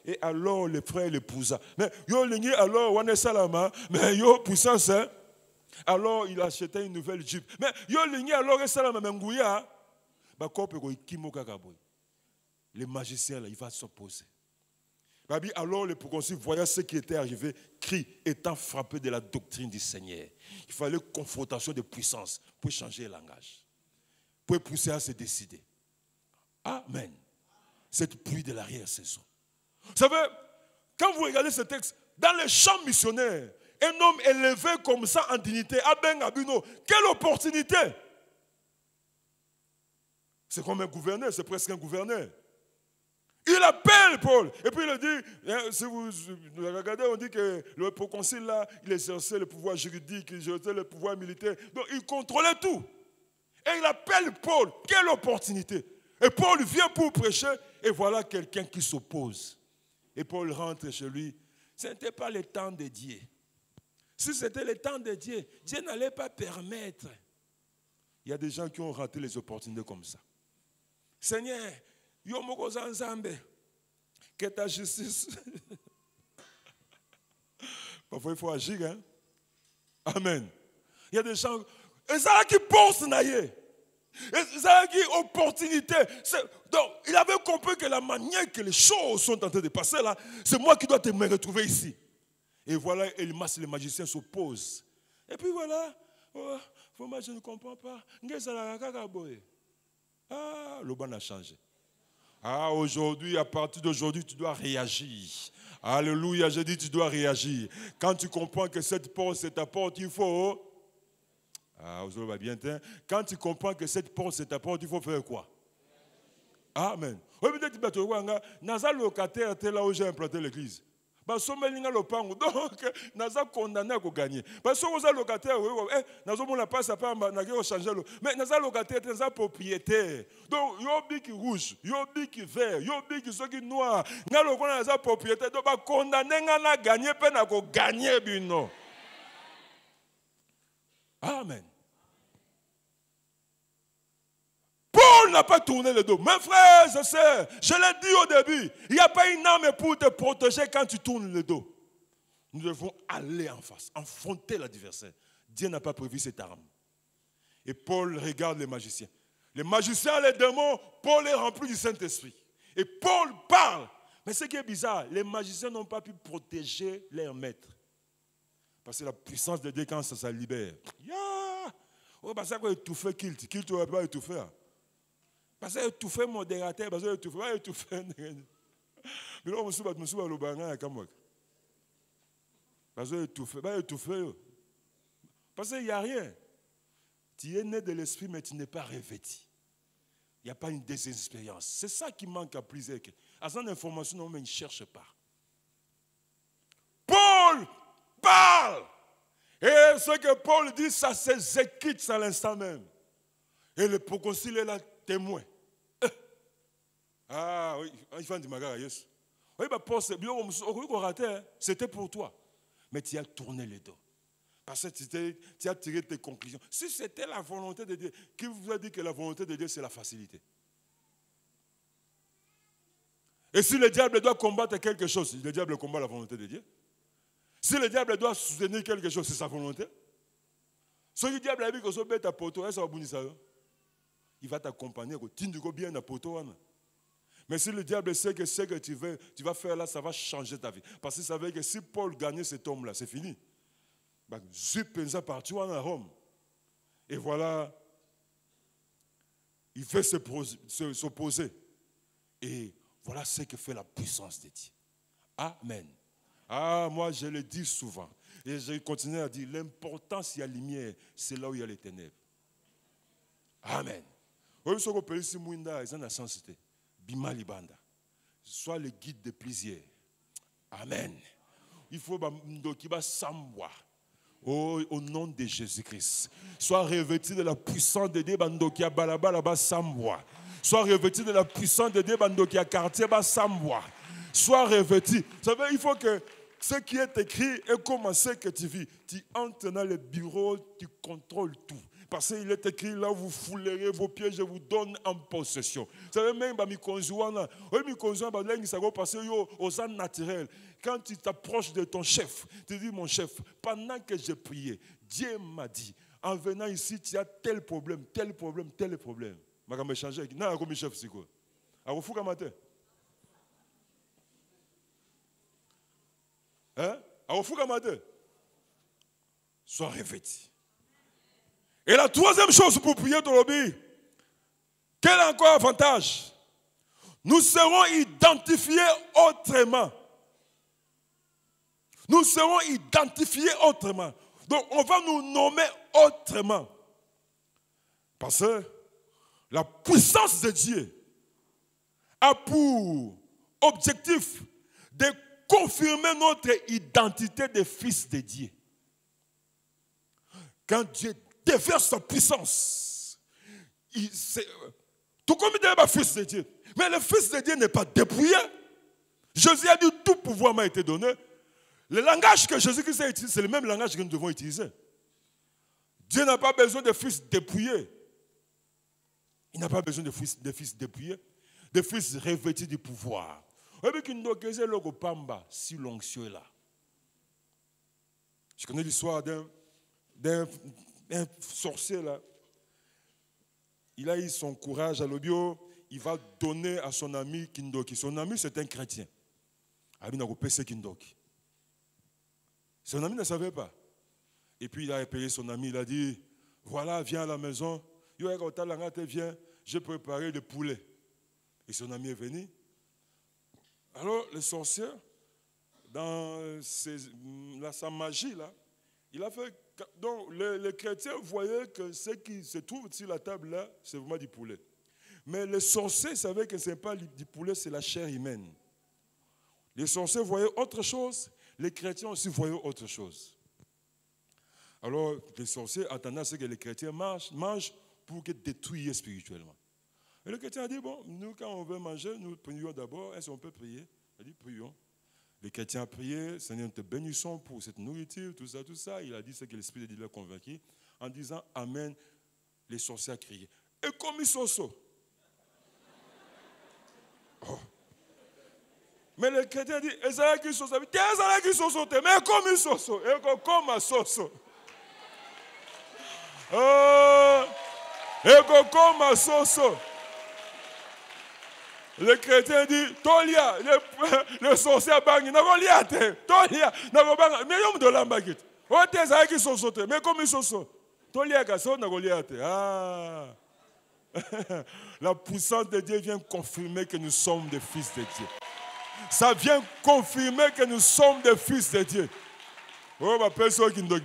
Et alors, les frères l'épousa. Mais yo ligné alors, on est salama. Mais yo puissance, hein? Alors, il achetait une nouvelle jupe. Mais yo ligné alors, et salama, mengouya. Les magiciens, là, il va s'opposer. Alors, les proconsuls, voyant ce qui était arrivé, crient, étant frappés de la doctrine du Seigneur. Il fallait confrontation de puissance pour changer le langage. Pour pousser à se décider. Amen. Cette pluie de l'arrière-saison. Vous savez, quand vous regardez ce texte, dans les champs missionnaires, un homme élevé comme ça en dignité, Aben Abino, quelle opportunité! C'est comme un gouverneur, c'est presque un gouverneur. Il appelle Paul, et puis il dit, si vous regardez, on dit que le proconsul là, il exerçait le pouvoir juridique, il exerçait le pouvoir militaire, donc il contrôlait tout. Et il appelle Paul, quelle opportunité! Et Paul vient pour prêcher, et voilà quelqu'un qui s'oppose. Et Paul rentre chez lui. Ce n'était pas le temps de Dieu. Si c'était le temps de Dieu, Dieu n'allait pas permettre. Il y a des gens qui ont raté les opportunités comme ça. Seigneur, yo moko zanzambe, que ta justice. Parfois il faut agir, hein? Amen. Il y a des gens, et ça qui pensent naïe. Et ça qui opportunité. Donc, il avait compris que la manière que les choses sont en train de passer là, c'est moi qui dois me retrouver ici. Et voilà, Elimas, les magiciens s'opposent. Et puis voilà, moi je ne comprends pas. Le ban a changé. Aujourd'hui, à partir d'aujourd'hui, tu dois réagir. Alléluia, j'ai dit tu dois réagir. Quand tu comprends que cette porte, c'est ta porte, il faut Ah, vous avez bien entendu. Quand tu comprends que cette porte, c'est ta porte, il faut faire quoi? Amen. Oui, peut-être que tu as un locataire là où j'ai implanté l'église. Donc, nous avons condamné à gagner. Parce que nous avons locataire, nous avons pas ça, changer. Mais nous avons locataire, nous avons propriétaire. Donc, il y a un bic rouge, il y a un bic vert, il y a un bic noir. Nous avons propriétaire. Donc, condamné à gagner, peine à gagner. Amen. Paul n'a pas tourné le dos. Mes frères et sœurs, je l'ai dit au début, il n'y a pas une arme pour te protéger quand tu tournes le dos. Nous devons aller en face, affronter l'adversaire. Dieu n'a pas prévu cette arme. Et Paul regarde les magiciens. Les magiciens, les démons, Paul est rempli du Saint-Esprit. Et Paul parle. Mais ce qui est bizarre, les magiciens n'ont pas pu protéger leur maître. Parce que la puissance de Dieu, quand ça libère. Oh, parce que étouffer Kilt. Kilt ne va pas étouffer. Parce que étouffer modérateur, parce que étouffer, pas étouffer. Mais là, on se bat le banga à Kamwak. Parce que étouffer, pas étouffer. Parce qu'il n'y a rien. Tu es né de l'esprit, mais tu n'es pas revêtu. Il n'y a pas une désespérance. C'est ça qui manque à plusieurs. À cette information, on ne cherche pas. Paul parle. Et ce que Paul dit, ça s'exécute à l'instant même. Et le proconsul est là, témoin. Ah oui, il faut dire à Yesu. Oui, Paul, c'était pour toi. Mais tu as tourné le dos. Parce que tu as tiré tes conclusions. Si c'était la volonté de Dieu, qui vous a dit que la volonté de Dieu, c'est la facilité? Et si le diable doit combattre quelque chose, le diable combat la volonté de Dieu. Si le diable doit soutenir quelque chose, c'est sa volonté. Si le diable a dit que ce bête à poto, il va t'accompagner, tu vas bien à poto. Mais si le diable sait que ce que tu vas faire là, ça va changer ta vie. Parce qu'il savait que si Paul gagnait cet homme-là, c'est fini. Zip pensa partout en Rome. Et voilà, il fait s'opposer. Et voilà ce que fait la puissance de Dieu. Amen. Ah, moi je le dis souvent. Et je continue à dire, l'important s'il y a la lumière, c'est là où il y a les ténèbres. Amen. Soit le guide de plaisir. Amen. Il faut qu'il va savoir. Oh, au nom de Jésus-Christ. Sois revêtu de la puissance de Dieu. Sois revêtu de la puissance de Dieu. Sois revêtu. Vous savez, il faut que ce qui est écrit est comme ce que tu vis. Tu entres dans le bureau, tu contrôles tout. Parce qu'il est écrit là, vous foulerez vos pieds, je vous donne en possession. Vous savez, même mes conjoints, aux âmes naturelles, quand tu t'approches de ton chef, tu dis, mon chef, pendant que j'ai prié, Dieu m'a dit, en venant ici, tu as tel problème, tel problème, tel problème. Je vais changer. Je vais comme chef, c'est quoi? Sois revêtu. Et la troisième chose pour prier dans l'obéi, quel encore avantage? Nous serons identifiés autrement. Nous serons identifiés autrement. Donc on va nous nommer autrement. Parce que la puissance de Dieu a pour objectif de confirmer notre identité de fils de Dieu. Quand Dieu déverse sa puissance, tout comme il est fils de Dieu. Mais le fils de Dieu n'est pas dépouillé. Jésus a dit tout pouvoir m'a été donné. Le langage que Jésus-Christ a utilisé, c'est le même langage que nous devons utiliser. Dieu n'a pas besoin de fils dépouillés. Il n'a pas besoin de fils dépouillés, de fils revêtus du pouvoir. Si l'onction est là. Je connais l'histoire d'un sorcier là. Il a eu son courage à l'obio. Il va donner à son ami Kindoki. Son ami, c'est un chrétien. Son ami ne savait pas. Et puis il a appelé son ami. Il a dit, voilà, viens à la maison. Viens, j'ai préparé le poulet. Et son ami est venu. Alors, le sorcier, dans sa magie, là, Il a fait. Donc, les chrétiens voyaient que ce qui se trouve sur la table là, c'est vraiment du poulet. Mais les sorciers savaient que ce n'est pas du poulet, c'est la chair humaine. Les sorciers voyaient autre chose, les chrétiens aussi voyaient autre chose. Alors, les sorciers attendaient à ce que les chrétiens mangent pour que détruisent spirituellement. Et le chrétien a dit, bon, nous, quand on veut manger, nous prions d'abord. Est-ce qu'on peut prier? Il a dit, prions. Le chrétien a prié, Seigneur, nous te bénissons pour cette nourriture, tout ça, tout ça. Il a dit ce que l'Esprit de Dieu l'a convaincu. En disant, Amen, les sorciers ont crié. Et comme ils sont sauts. Oh. Mais le chrétien dit, et ça qui sont sautés. Qu'est-ce qui sont sautés? Mais comme ils sont sautés. Et comme ils sont sautés. Et comme ils sont sautés. Le chrétien dit, Tolia, le sorcier a bangi, n'a pas lié, Tolia, n'a pas bangi, mais il y a de l'ambagit. Oh, t'es ça qui sont sautés, mais comme ils sont sautés. Tolia, n'a pas lié. Ah. La puissance de Dieu vient confirmer que nous sommes des fils de Dieu. Ça vient confirmer que nous sommes des fils de Dieu. Oh, ma personne qui nous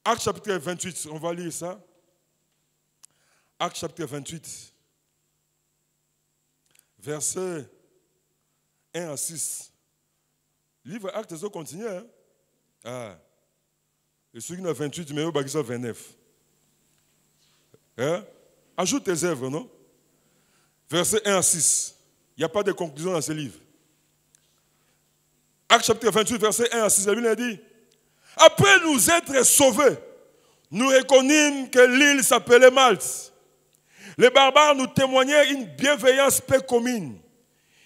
Acte chapitre 28, on va lire ça. Acte chapitre 28, versets 1 à 6. Livre Acte, ça continue. Hein? Ah. Et celui qui a 28, mais il y a 29. Hein? Ajoute tes œuvres, non? Versets 1 à 6. Il n'y a pas de conclusion dans ce livre. Acte chapitre 28, verset 1 à 6, la Bible a dit, après nous être sauvés, nous reconnûmes que l'île s'appelait Malte. Les barbares nous témoignaient une bienveillance peu commune.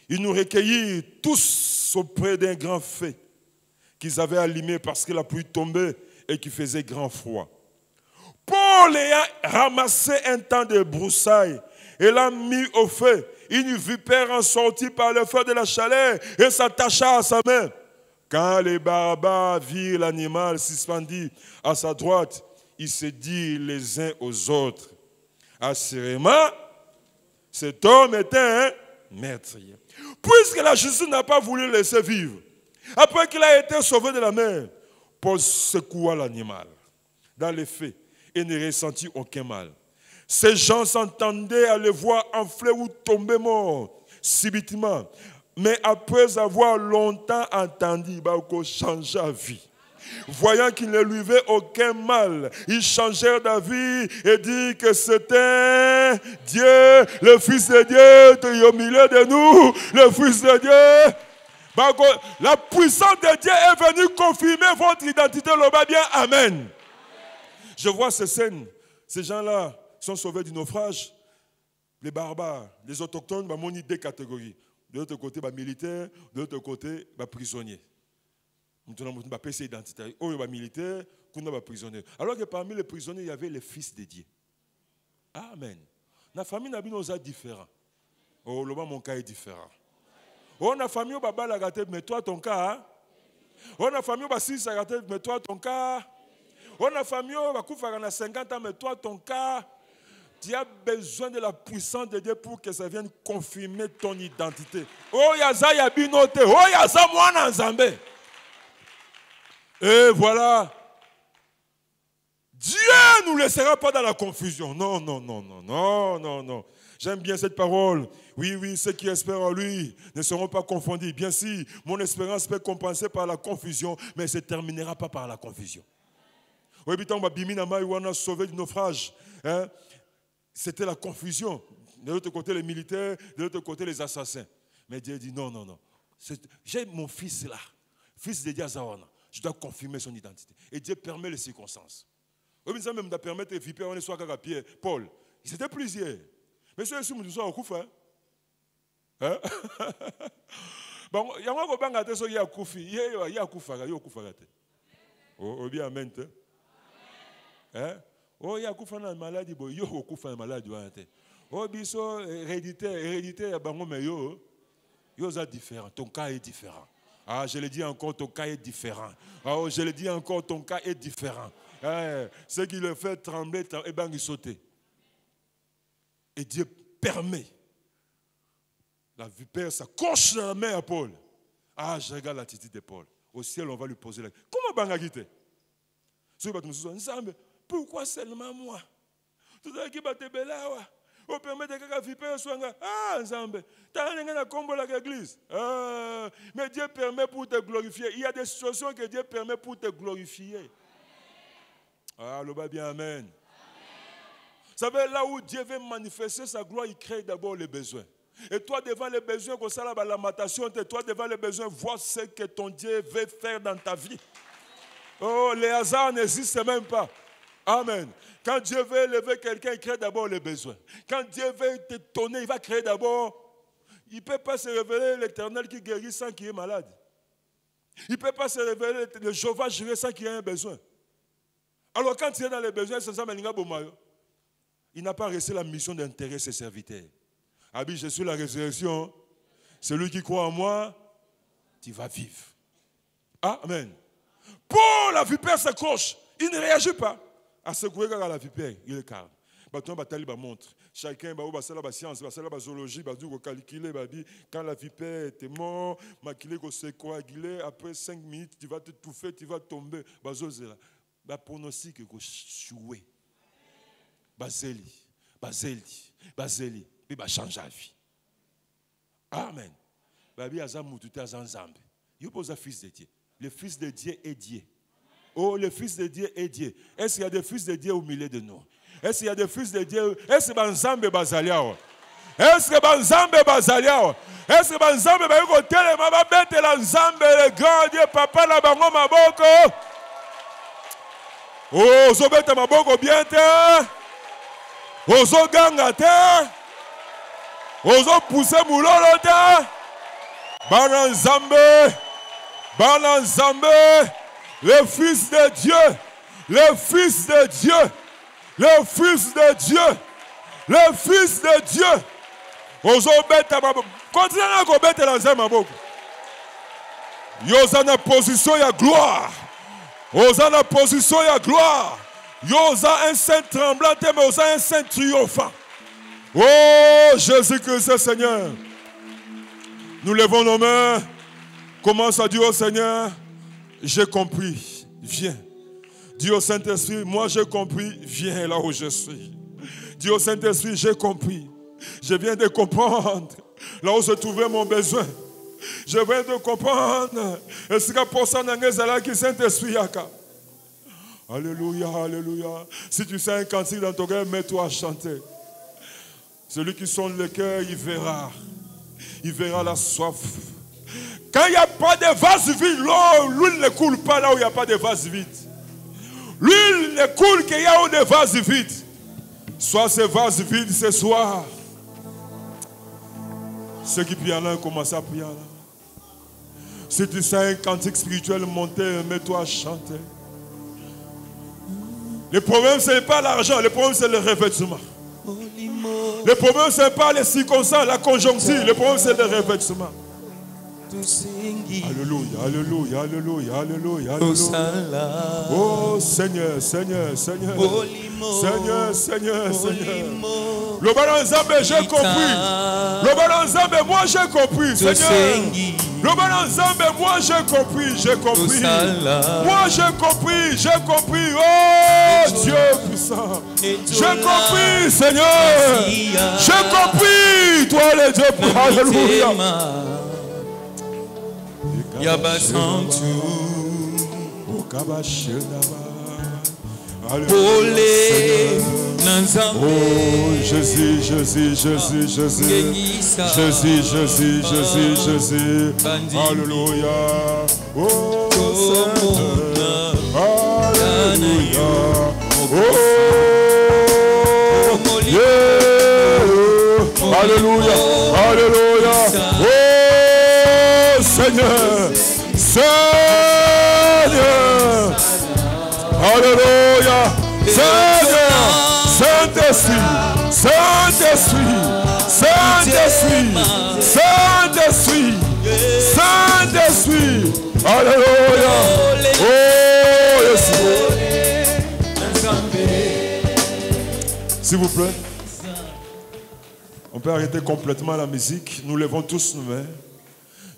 Ils nous recueillirent tous auprès d'un grand feu qu'ils avaient allumé parce que la pluie tombait et qu'il faisait grand froid. Paul ayant ramassé un temps de broussailles et l'a mis au feu, une vipère en sortit par le feu de la chaleur et s'attacha à sa main. Quand les barbares virent l'animal suspendu à sa droite, ils se dirent les uns aux autres, assurément, cet homme était un meurtrier. Puisque la justice n'a pas voulu le laisser vivre, après qu'il a été sauvé de la mer, Paul secoua l'animal dans les faits et ne ressentit aucun mal. Ces gens s'entendaient à le voir enfler ou tomber mort subitement. Mais après avoir longtemps entendu, il change de vie. Voyant qu'il ne lui avait aucun mal, ils changèrent d'avis et dit que c'était Dieu, le Fils de Dieu, au milieu de nous, le Fils de Dieu. La puissance de Dieu est venue confirmer votre identité. Le bien, amen. Je vois ces scènes. Ces gens-là sont sauvés du naufrage. Les barbares, les autochtones, ils ont deux catégories. De l'autre côté, militaires, de l'autre côté, prisonniers. Nous avons une identité. Oh, il y a militaires, il y a prisonniers. Alors que parmi les prisonniers, il y avait les fils de Dieu. Amen. La famille n'a pas différent. Oh, le mon cas est différent. Oh, la famille, mais toi, ton cas. Oh, la famille, mais toi, ton cas. Oh, la famille, 50 ans, mais toi, ton cas. Tu as besoin de la puissance de Dieu pour que ça vienne confirmer ton identité. Oh, yaza yabinote. Oh, yaza mwana nzambe. Et voilà. Dieu ne nous laissera pas dans la confusion. Non, non, non, non, non, non, non. J'aime bien cette parole. Oui, oui, ceux qui espèrent en lui ne seront pas confondus. Bien sûr, mon espérance peut compenser par la confusion, mais ça ne terminera pas par la confusion. Oui, on a sauvé du naufrage. Hein? C'était la confusion. De l'autre côté, les militaires, de l'autre côté, les assassins. Mais Dieu dit non, non, non. J'ai mon fils là, fils de Diazawana. Je dois confirmer son identité. Et Dieu permet les circonstances. Oui, mais ça même permet de vipères, on est soit à Pierre, Paul. C'était plusieurs. Mais ceux qui sont au Koufa. Hein? Bon, il y a un banga de ceux qui a Koufi. Il y a Koufa, il y a Koufa. Oh, bien, amen. Hein? Oh, il y a Koufa dans la maladie, il y a Koufa dans la maladie. Oh, biso, héréditaire, mais yo est différent. Ton cas est différent. Ah, je le dis encore, ton cas est différent. Ah, je le dis encore, ton cas est différent. Ce qui le fait trembler, et bien il saute. Et Dieu permet. La vipère s'accroche dans la main à Paul. Ah, je regarde l'attitude de Paul. Au ciel, on va lui poser la question. Comment Bangagite? Pourquoi seulement moi? Tout ça qui va te belawa. Au permet de quelqu'un vipère soanga. Ah, ensemble. T'as un combo la l'église. Mais Dieu permet pour te glorifier. Il y a des situations que Dieu permet pour te glorifier. Ah, le bas bien, amen. Vous savez, là où Dieu veut manifester sa gloire, il crée d'abord les besoins. Et toi, devant les besoins, comme ça, la lamentation, et toi, devant les besoins, vois ce que ton Dieu veut faire dans ta vie. Oh, les hasards n'existent même pas. Amen. Quand Dieu veut élever quelqu'un, il crée d'abord les besoins. Quand Dieu veut t'étonner, il va créer d'abord. Il ne peut pas se révéler l'Éternel qui guérit sans qu'il y ait malade. Il ne peut pas se révéler le Jéhovah Jireh sans qu'il y ait un besoin. Alors quand il est dans les besoins, il n'a pas resté la mission d'intérêt ses serviteurs. Abi, je suis la résurrection. Celui qui croit en moi, tu vas vivre. Amen. Pour la vipère s'accroche. Il ne réagit pas. À ce que la vipère, il est calme. Montre. Chacun va la science, la zoologie, va calculer, quand la vipère était morte, se coaguler, après 5 minutes, tu vas te touffer, tu vas tomber. Pronostic que choué. Baseli, puis va changer la vie. Amen. Babi azam tout azanzambe. Il pose un fils de Dieu. Le fils de Dieu est Dieu. Oh, le fils de Dieu est Dieu. Est-ce qu'il y a des fils de Dieu au milieu de nous? Est-ce qu'il y a des fils de Dieu? Est-ce que banzambe bazaliao? Est-ce que banzambe bazaliao? Est-ce que banzambe ba yoko tele maba bete la nzambe le grand Dieu papa la bango maboko? Oh, so bete maboko bien te. Ozo ganga te. Ozo pousse moulolo te. Bananzambe. Bananzambe. Le Fils de Dieu. Le Fils de Dieu. Le Fils de Dieu. Le Fils de Dieu. Ozo bete maboko. Continue à bete la nzambe maboko. Yozana position ya gloire. Osana position ya gloire. Yosa un saint tremblant, mais osa un saint triomphant. Oh Jésus-Christ Seigneur. Nous levons nos mains. Commence à dire au Seigneur, j'ai compris, viens. Dis au Saint-Esprit, moi j'ai compris, viens là où je suis. Dis au Saint-Esprit, j'ai compris. Je viens de comprendre là où se trouvait mon besoin. Je viens de comprendre. Est-ce que pour ça, qui Saint-Esprit yaka? Alléluia, alléluia. Si tu sais un cantique dans ton cœur, mets-toi à chanter. Celui qui sonne le cœur, il verra. Il verra la soif. Quand il n'y a pas de vase vide, l'huile ne coule pas là où il n'y a pas de vase vide. L'huile ne coule qu'il y a où des vases vides. Soit ce vase vide ce soir. Ceux qui prient là, commencent à prier là. Si tu sais un cantique spirituel, monter, mets-toi à chanter. Le problème, ce n'est pas l'argent, le problème, c'est le revêtement. Le problème, ce n'est pas les circonstances, la conjoncture, le problème, c'est le revêtement. Alléluia, alléluia, alléluia, alléluia, alléluia. Oh Seigneur, Seigneur, Seigneur. Seigneur, Seigneur, Seigneur. Le balanzambe, j'ai compris. Le balanzambe, moi j'ai compris. Seigneur. Le balanzambe, moi j'ai compris. J'ai compris. Moi j'ai compris. J'ai compris. Oh Dieu puissant. J'ai compris, Seigneur. J'ai compris. Toi le Dieu. Alléluia. Yabasantu Oh Jésus, Jésus, Jésus, Jésus. Jésus, Jésus, Jésus, Jésus. Alléluia. Oh Seigneur. Alléluia. Oh yeah. Alléluia. Alléluia. Oh Seigneur. Seigneur. Alléluia. Seigneur. Saint-Esprit. Saint-Esprit. Saint-Esprit. Saint-Esprit. Saint-Esprit. Alléluia. Oh Jésus. S'il vous plaît. On peut arrêter complètement la musique. Nous levons tous nos mains.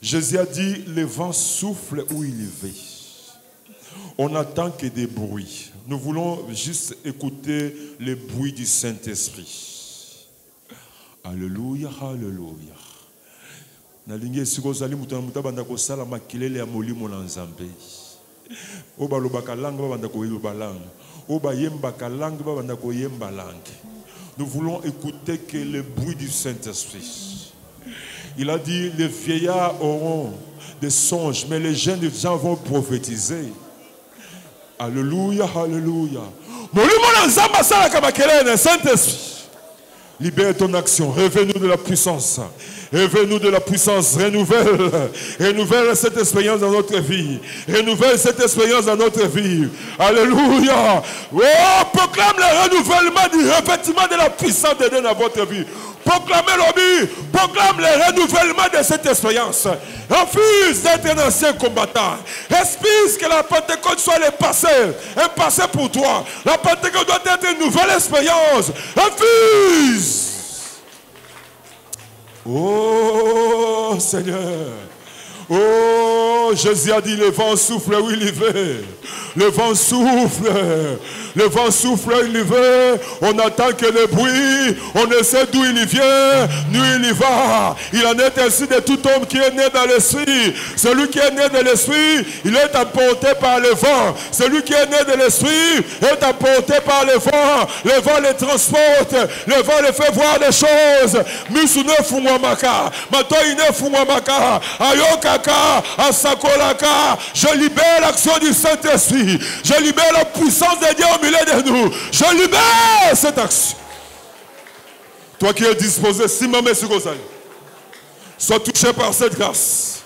Jésus a dit, le vent souffle où il veut. On n'attend que des bruits. Nous voulons juste écouter les bruits du Saint-Esprit. Alléluia, alléluia. Nalingi sikozali muta banda ko sala makelele ya molimo na Nzambe. Oba lobaka langue banda ko yeba langue. Oba yemba langue banda ko yemba langue. Nous voulons écouter que le bruit du Saint-Esprit. Il a dit, les vieillards auront des songes, mais les jeunes gens vont prophétiser. Alléluia, alléluia. Molimo na Nzambe sala ka makelele Saint-Esprit. Libère ton action, réveille-nous de la puissance. Réveille-nous de la puissance, renouvelle cette expérience dans notre vie. Renouvelle cette expérience dans notre vie. Alléluia. Oh, proclame le renouvellement du revêtement de la puissance de Dieu dans votre vie. Proclame le renouvellement de cette expérience. Refuse d'être un ancien combattant. Respire que la Pentecôte soit le passé. Un passé pour toi. La Pentecôte doit être une nouvelle expérience. Refuse. Oh Seigneur. Oh, Jésus a dit, le vent souffle où il veut. Le vent souffle. Le vent souffle où il veut. On attend que le bruit. On ne sait d'où il vient, d'où il y va. Il en est ainsi de tout homme qui est né dans l'esprit. Celui qui est né de l'esprit, il est emporté par le vent. Celui qui est né de l'esprit est emporté par le vent. Le vent le transporte. Le vent le fait voir des choses. Misune fumwamaka. Matoine fumwamaka. Ayoka. Je libère l'action du Saint-Esprit. Je libère la puissance de Dieu au milieu de nous. Je libère cette action. Toi qui es disposé, si maman est sur Gozal, sois touché par cette grâce.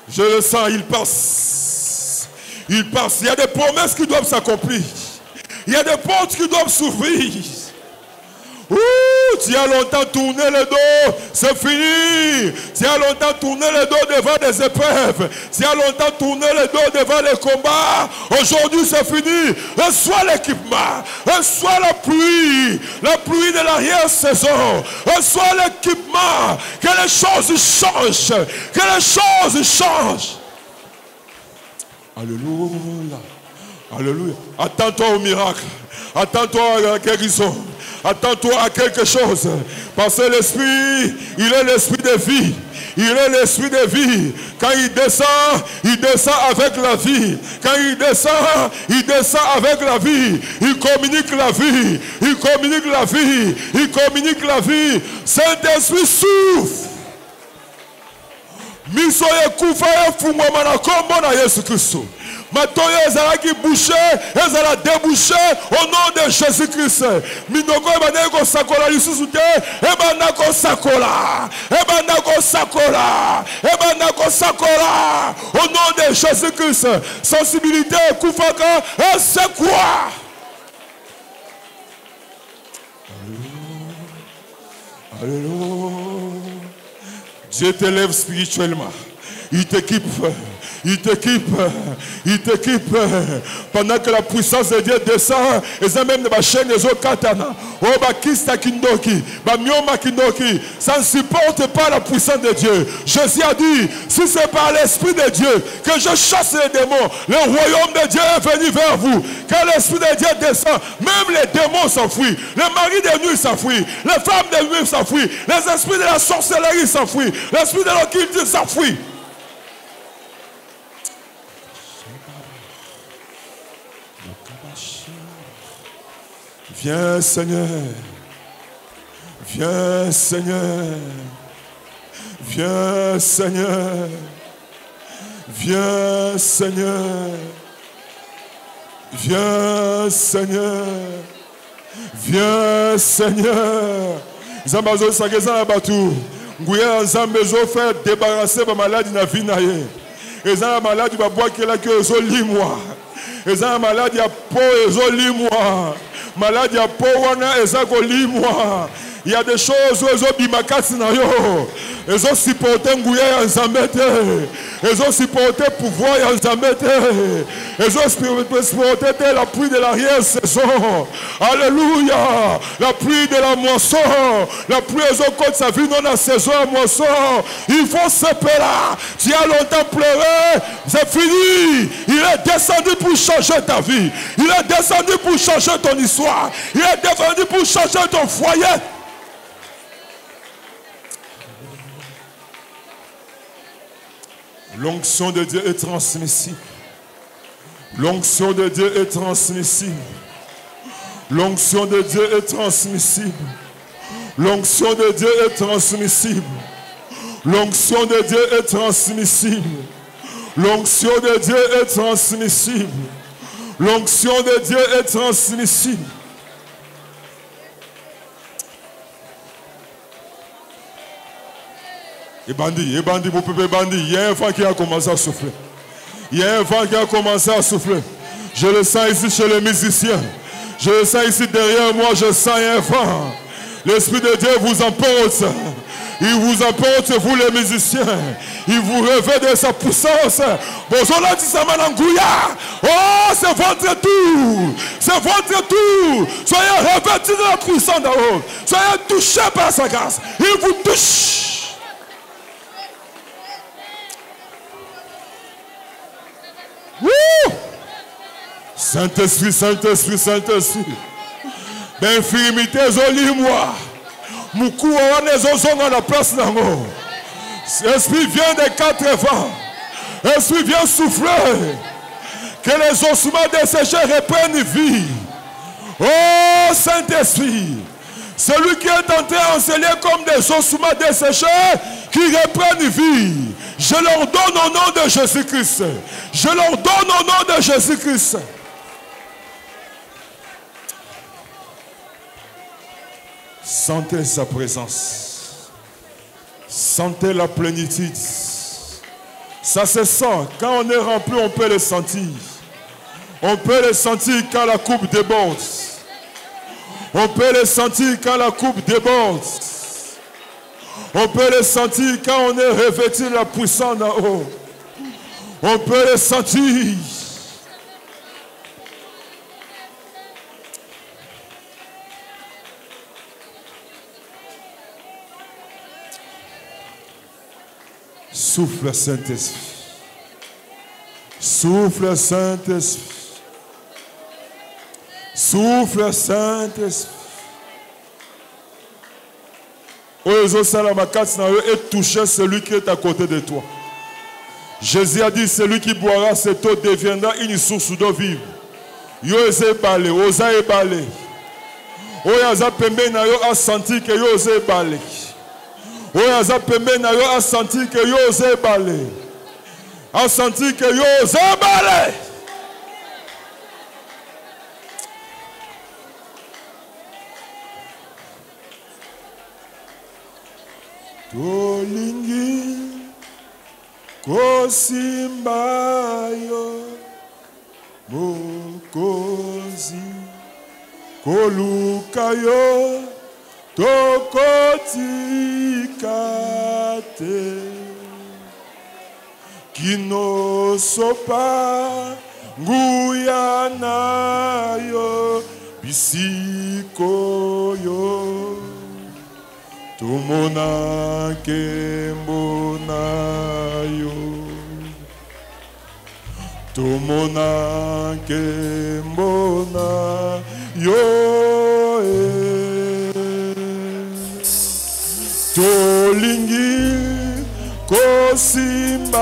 Je le sens, il passe. Il passe. Il y a des promesses qui doivent s'accomplir. Il y a des portes qui doivent s'ouvrir. Tu as longtemps tourné le dos, c'est fini. Tu as longtemps tourné le dos devant des épreuves. Tu as longtemps tourné le dos devant les combats. Aujourd'hui c'est fini. Reçois l'équipement. Reçois la pluie de l'arrière-saison. Reçois l'équipement. Que les choses changent. Que les choses changent. Alléluia. Alléluia. Attends-toi au miracle. Attends-toi à la guérison. Attends-toi à quelque chose. Parce que l'esprit, il est l'esprit de vie. Il est l'esprit de vie. Quand il descend avec la vie. Quand il descend avec la vie. Il communique la vie. Il communique la vie. Il communique la vie. Saint-Esprit souffle. Miso yekufa yefungwa na kombo na Yesu Kristo. Matoyo ezala ki bouché, ezala débouché au nom de Jésus-Christ. Minoko ebana ko sakola lisusu te, ebana ko sakola. Ebana ko sakola. Ebana ko sakola au nom de Jésus-Christ. Sensibilité kufaka, c'est quoi? Alléluia. Alléluia. Dieu t'élève spirituellement. Il t'équipe. Il t'équipe. Il t'équipe. Pendant que la puissance de Dieu descend, et ça même de ma chaîne, les autres katana. Oh, bakista kindoki. Bamioma kindoki. Ça ne supporte pas la puissance de Dieu. Jésus a dit, si c'est par l'Esprit de Dieu que je chasse les démons, le royaume de Dieu est venu vers vous. Quand l'Esprit de Dieu descend, même les démons s'enfuient. Les maris de nuit s'enfuient. Les femmes de nuit s'enfuient. Les esprits de la sorcellerie s'enfuient. L'esprit de l'occulte s'enfuit. Viens Seigneur, viens Seigneur, viens Seigneur, viens Seigneur, viens Seigneur, viens Seigneur. Zambazo sageza batu, nguya zambezo faire débarrasser ba maladie na vie na ye. Eza maladie ba bois que la que zo limwa. Eza maladie ya po ezo limwa. Maladie à Powana et Zagolimwa. Il y a des choses où ils ont bimakasi na yo. Ils ont supporté Ngouya en Zambete. Ils ont supporté pouvoir en Zambete. Ils ont expérimenté la pluie de l'arrière-saison. Alléluia. La pluie de la moisson. La pluie, ils ont compte sa vie dans la saison à moisson. Il faut se là. Tu as longtemps pleuré. C'est fini. Il est descendu pour changer ta vie. Il est descendu pour changer ton histoire. Il est descendu pour changer ton foyer. L'onction de Dieu est transmissible. L'onction de Dieu est transmissible. L'onction de Dieu est transmissible. L'onction de Dieu est transmissible. L'onction de Dieu est transmissible. L'onction de Dieu est transmissible. L'onction de Dieu est transmissible. Et bandit, vous pouvez bandit. Il y a un vent qui a commencé à souffler. Il y a un vent qui a commencé à souffler. Je le sens ici chez les musiciens. Je le sens ici derrière moi, je sens un vent. L'Esprit de Dieu vous emporte. Il vous emporte, vous les musiciens. Il vous revêt de sa puissance. Oh, c'est votre tour. C'est votre tour. Soyez revêtus de la puissance d'en haut. Soyez touchés par sa grâce. Il vous touche. Saint-Esprit, Saint-Esprit, Saint-Esprit. D'infirmité, zolis-moi. Moukou, on est à la place d'en Esprit vient des quatre vents. Esprit vient souffler. Que les ossements desséchés reprennent vie. Oh, Saint-Esprit. Celui qui est entré enseigné comme des ossements desséchés qui reprennent vie. Je leur donne au nom de Jésus-Christ. Je leur donne au nom de Jésus-Christ. Sentez sa présence. Sentez la plénitude. Ça se sent. Quand on est rempli, on peut le sentir. On peut le sentir quand la coupe déborde. On peut le sentir quand la coupe déborde. On peut le sentir quand on est revêtu de la puissance d'en haut. On peut le sentir. Souffle Saint-Esprit. Souffle Saint-Esprit. Souffle Saint-Esprit. Et toucher celui qui est à côté de toi. Jésus a dit, celui qui boira cette eau deviendra une source d'eau vive. Yo ose balé, osa e balé. Oyaza pembe na yo a senti que yo ose balé. Oyaza pembe na yo a senti que yo ose balé. A senti que yo ose balé. Tolingi kosimbayo mokozi kolukayo tokotikate kinosopa nguyanayo bisikoyo Tumona kembonayo, tumona kembonayo, tolingi kosimbayo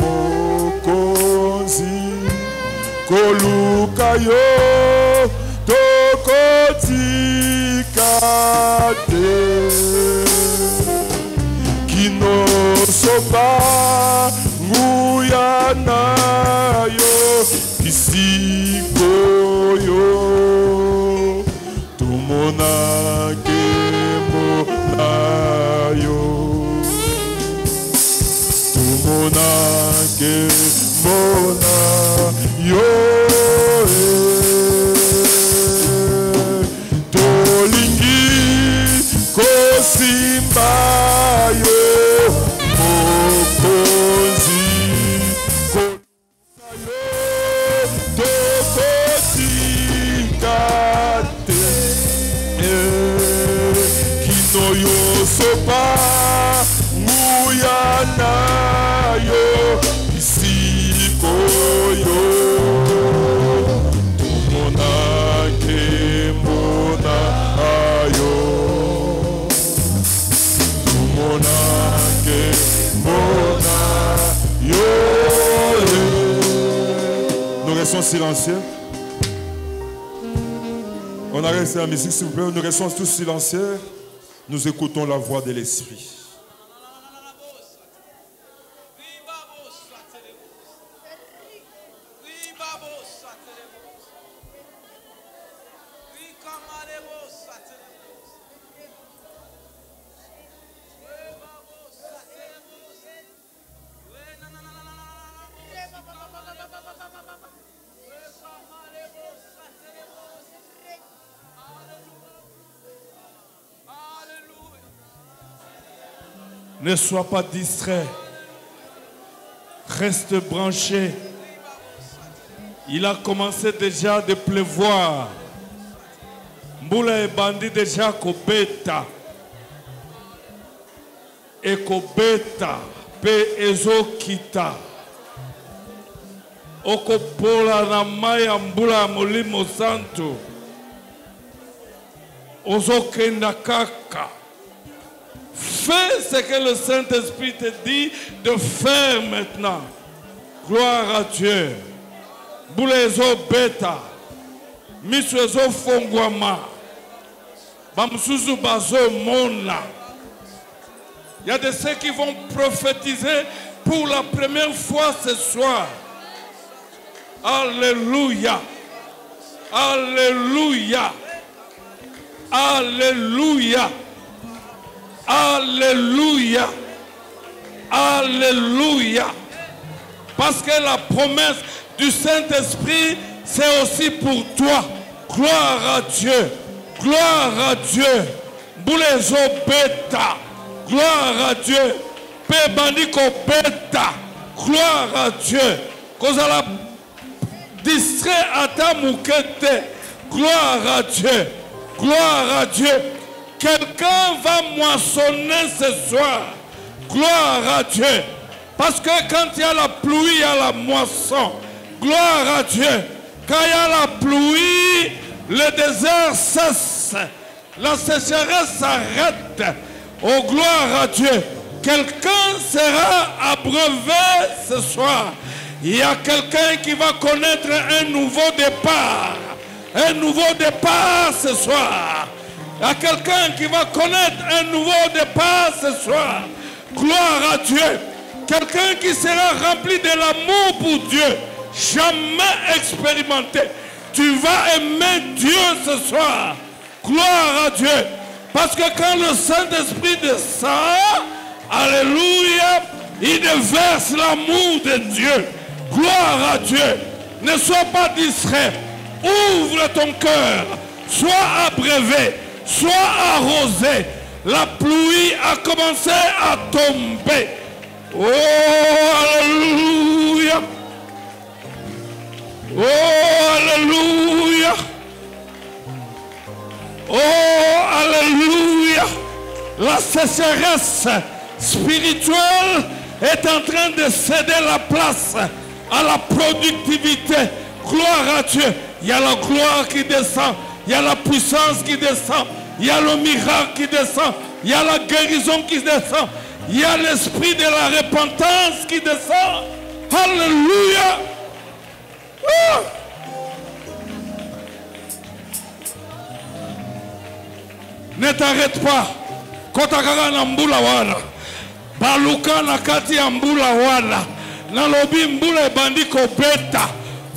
mokonzi kolukayo tokotikate kinosoba nguyanayo isikoyo tumonake monayo tumonake monayo Simbayo mokozi sopa muyanayo isikoyo tumonake mona ayo tumonake mona yo. Nous restons silencieux. On arrête la musique s'il vous plaît. Nous restons tous silencieux. Nous écoutons la voix de l'Esprit. Ne sois pas distrait. Reste branché. Il a commencé déjà de pleuvoir. Mbula et bandit déjà kobeta. Et kobeta. Pe ezo kita. Okopola na maya mbula molimo santo. Ozo kenda kaka. Fais ce que le Saint-Esprit te dit de faire maintenant. Gloire à Dieu. Boulezo beta. Miswezo fongwama. Bamsuzu bazo mona. Il y a de ceux qui vont prophétiser pour la première fois ce soir. Alléluia. Alléluia. Alléluia. Alléluia. Alléluia. Parce que la promesse du Saint-Esprit, c'est aussi pour toi. Gloire à Dieu. Gloire à Dieu. Boulezo beta. Gloire à Dieu. Pe bandiko beta. Gloire à Dieu. Kozala distrait à ta moukete. Gloire à Dieu. Gloire à Dieu. Quelqu'un va moissonner ce soir. Gloire à Dieu. Parce que quand il y a la pluie, il y a la moisson. Gloire à Dieu. Quand il y a la pluie, le désert cesse. La sécheresse s'arrête. Oh, gloire à Dieu. Quelqu'un sera abreuvé ce soir. Il y a quelqu'un qui va connaître un nouveau départ. Un nouveau départ ce soir. Il y a quelqu'un qui va connaître un nouveau départ ce soir. Gloire à Dieu. Quelqu'un qui sera rempli de l'amour pour Dieu. Jamais expérimenté. Tu vas aimer Dieu ce soir. Gloire à Dieu. Parce que quand le Saint-Esprit descend, alléluia, il déverse l'amour de Dieu. Gloire à Dieu. Ne sois pas distrait. Ouvre ton cœur. Sois abreuvé. Sois arrosé. La pluie a commencé à tomber. Oh, alléluia. Oh, alléluia. Oh, alléluia. La sécheresse spirituelle est en train de céder la place à la productivité. Gloire à Dieu. Il y a la gloire qui descend. Il y a la puissance qui descend. Il y a le miracle qui descend. Il y a la guérison qui descend. Il y a l'esprit de la repentance qui descend. Alléluia. Ah. Ne t'arrête pas. Kotakaka na mbula wana. Baluka na kati ya mbula wana. Na lobi mbula ebandi kobeta.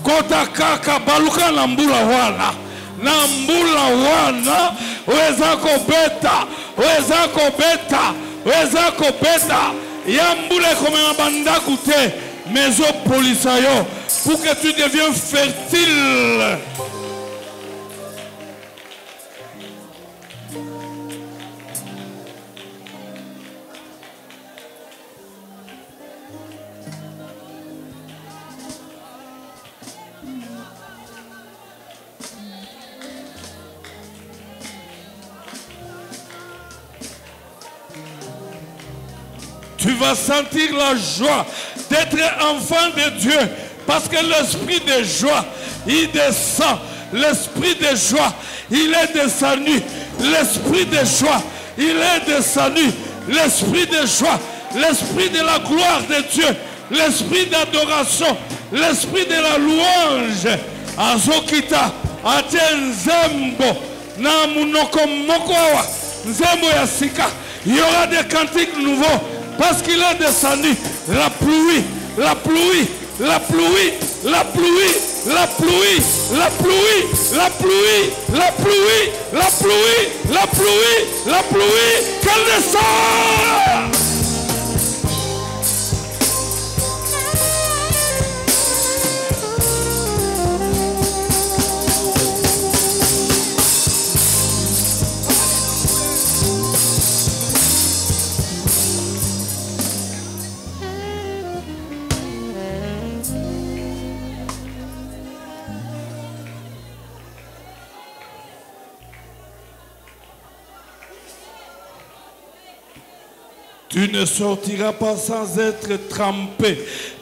Kotakaka baluka na mbula wana. Na mbula wana. Weza kobeta. Weza kobeta. Weza kobeta. Ya mbula komema banda kute. Mezo polisayo. Pour que tu deviennes fertile. tu vas sentir la joie d'être enfant de Dieu. Parce que l'esprit de joie, il descend. L'esprit de joie, il est descendu. L'esprit de joie, il est descendu. L'esprit de joie, l'esprit de la gloire de Dieu, l'esprit d'adoration, l'esprit de la louange. Azokita, Nzembo, na munoko mokowa, Nzembo ya sika. Il y aura des cantiques nouveaux parce qu'il est descendu. La pluie, la pluie, la pluie, la pluie, la pluie, la pluie, la pluie, la pluie, la pluie, la pluie, la pluie, qu'elle descend. Tu ne sortiras pas sans être trempé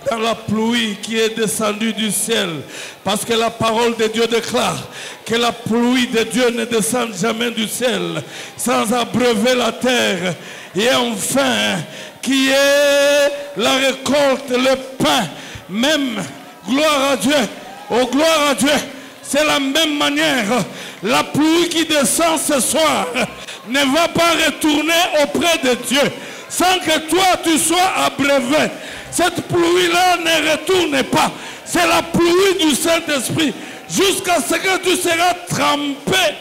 dans la pluie qui est descendue du ciel. Parce que la parole de Dieu déclare que la pluie de Dieu ne descend jamais du ciel sans abreuver la terre. Et enfin, qui est la récolte, le pain, même, gloire à Dieu, oh gloire à Dieu. C'est la même manière, la pluie qui descend ce soir ne va pas retourner auprès de Dieu sans que toi tu sois abreuvé. Cette pluie-là ne retourne pas. C'est la pluie du Saint-Esprit jusqu'à ce que tu seras trempé.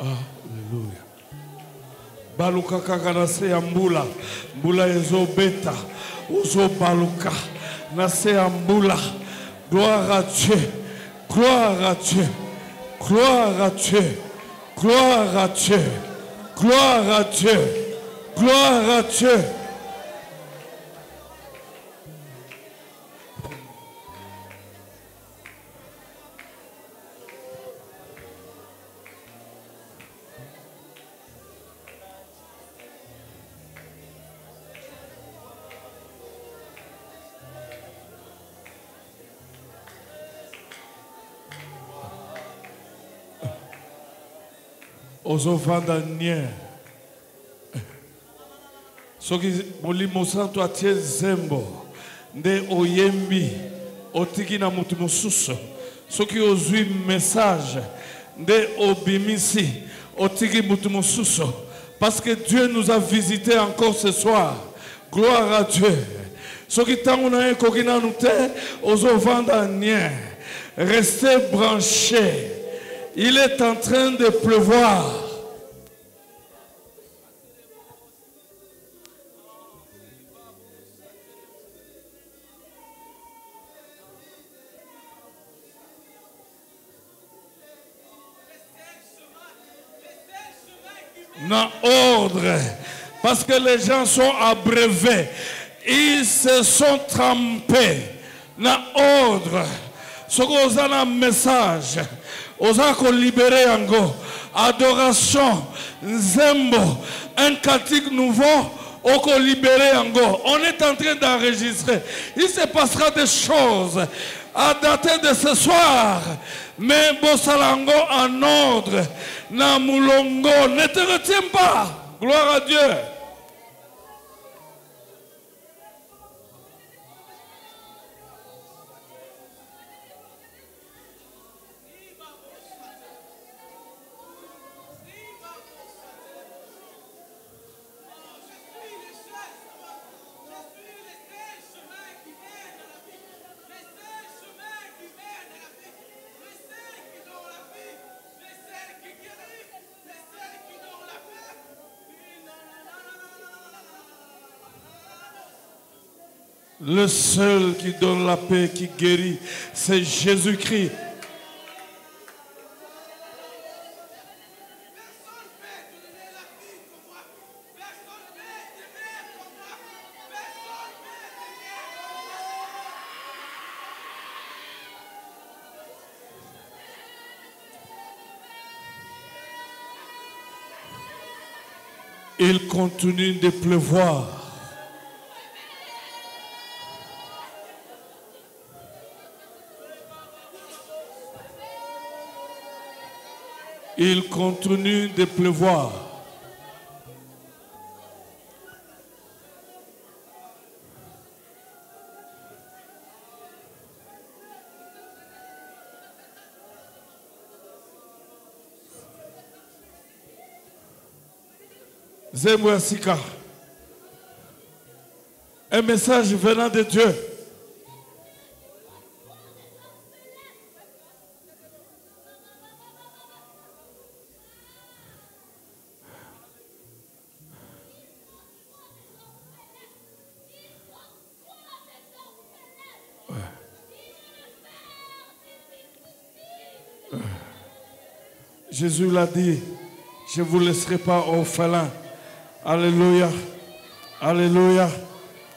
Alléluia. Baluka kaka na se ya mbula. Mbula ezobeta. Ozo baluka. Na se ya mbula. Gloire à Dieu. Gloire à Dieu. Gloire à Dieu. Gloire à Dieu. Gloire à Dieu. Gloire à Dieu. Ozovanda nye. Soki molimo santo atie zembo. Nde oyembi. Otiki na mutu mosusu. Soki ozui message. Nde obimisi. Otiki mutu mosusu. Parce que Dieu nous a visités encore ce soir. Gloire à Dieu. Soki tango na ye kokina nute. Ozovanda nye. Restez branchés. Il est en train de pleuvoir. Dans ordre. Parce que les gens sont abreuvés. Ils se sont trempés. Dans ordre. Ce qu'on a un message. Osako libéré yango, adoration, nzembo, un cantique nouveau, oko libéré yango. On est en train d'enregistrer. Il se passera des choses à dater de ce soir. Mais Bossalango en ordre, Namulongo, ne te retiens pas. Gloire à Dieu. Le seul qui donne la paix, qui guérit, c'est Jésus-Christ. Il continue de pleuvoir. Il continue de pleuvoir. Zemouassika. Un message venant de Dieu. Jésus l'a dit, je ne vous laisserai pas orphelin. Alléluia. Alléluia.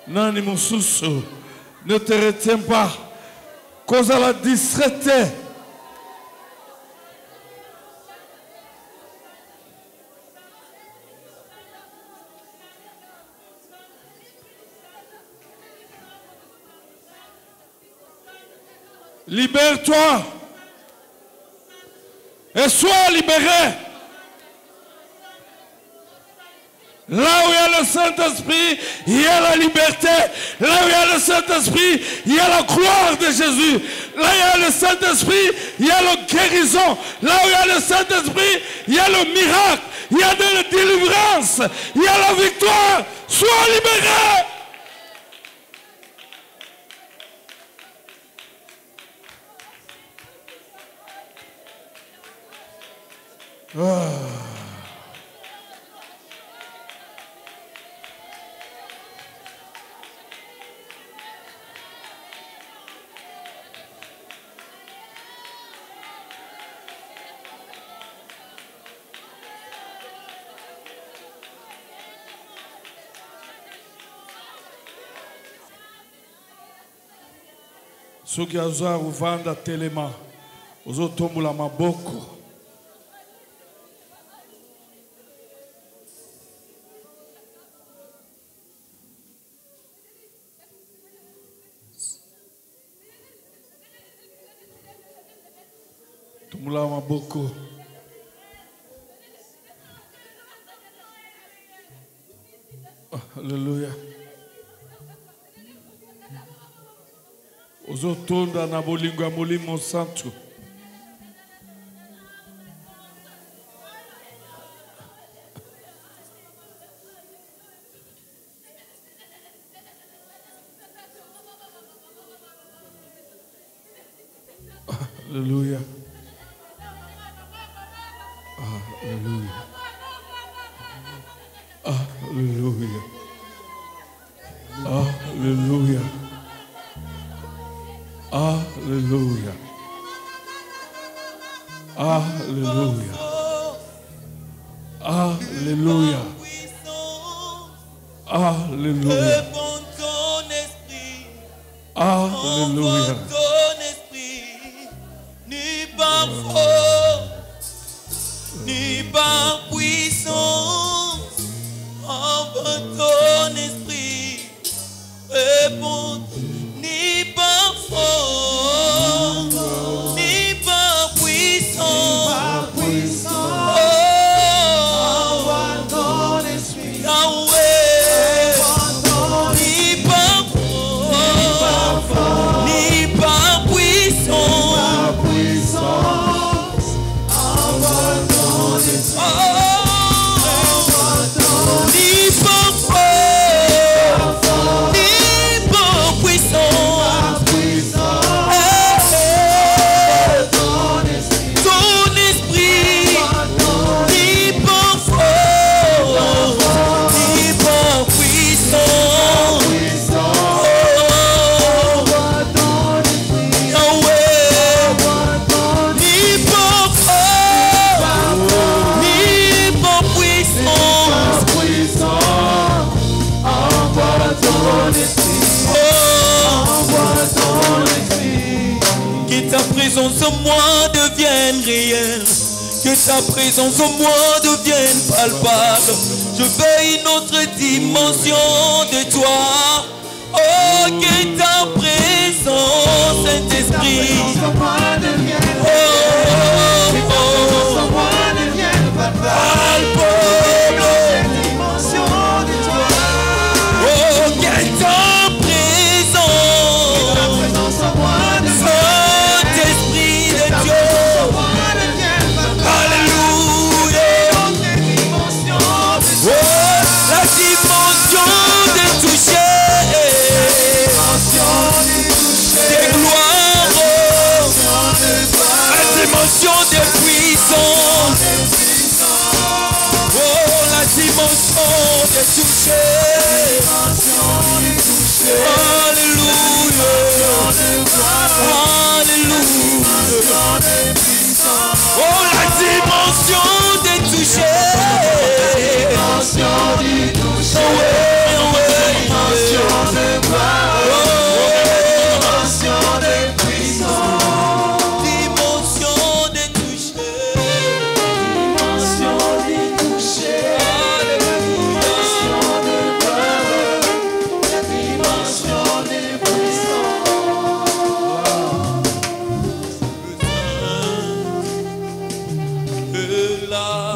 Nani mususu. Ne te retiens pas. Cause à la distraite. Libère-toi. Et sois libéré. Là où il y a le Saint-Esprit, il y a la liberté. Là où il y a le Saint-Esprit, il y a la gloire de Jésus. Là où il y a le Saint-Esprit, il y a la guérison. Là où il y a le Saint-Esprit, il y a le miracle. Il y a de la délivrance. Il y a la victoire. Sois libéré. Soki azwa uvanda telema ozotombola maboko. Tombola maboko. Alléluia. Ozotonda na bolingo ya Molimo Santo. Alléluia. Alléluia. Alléluia. Alléluia. Alléluia. Alléluia. Alléluia. Alléluia. Alléluia. Ni par force, ni par puissance, envoie ton esprit, réponds, ni par force, ni par puissance, envoie ton esprit, Yahweh, ni par force, ni par présence en moi devienne réelle. Que ta présence en moi devienne palpable. Je veux une autre dimension de toi. Oh, que ta présence, Saint-Esprit. Oh, de puissance. Oh, la dimension de toucher. Alléluia. Alléluia. Oh, la dimension de toucher. La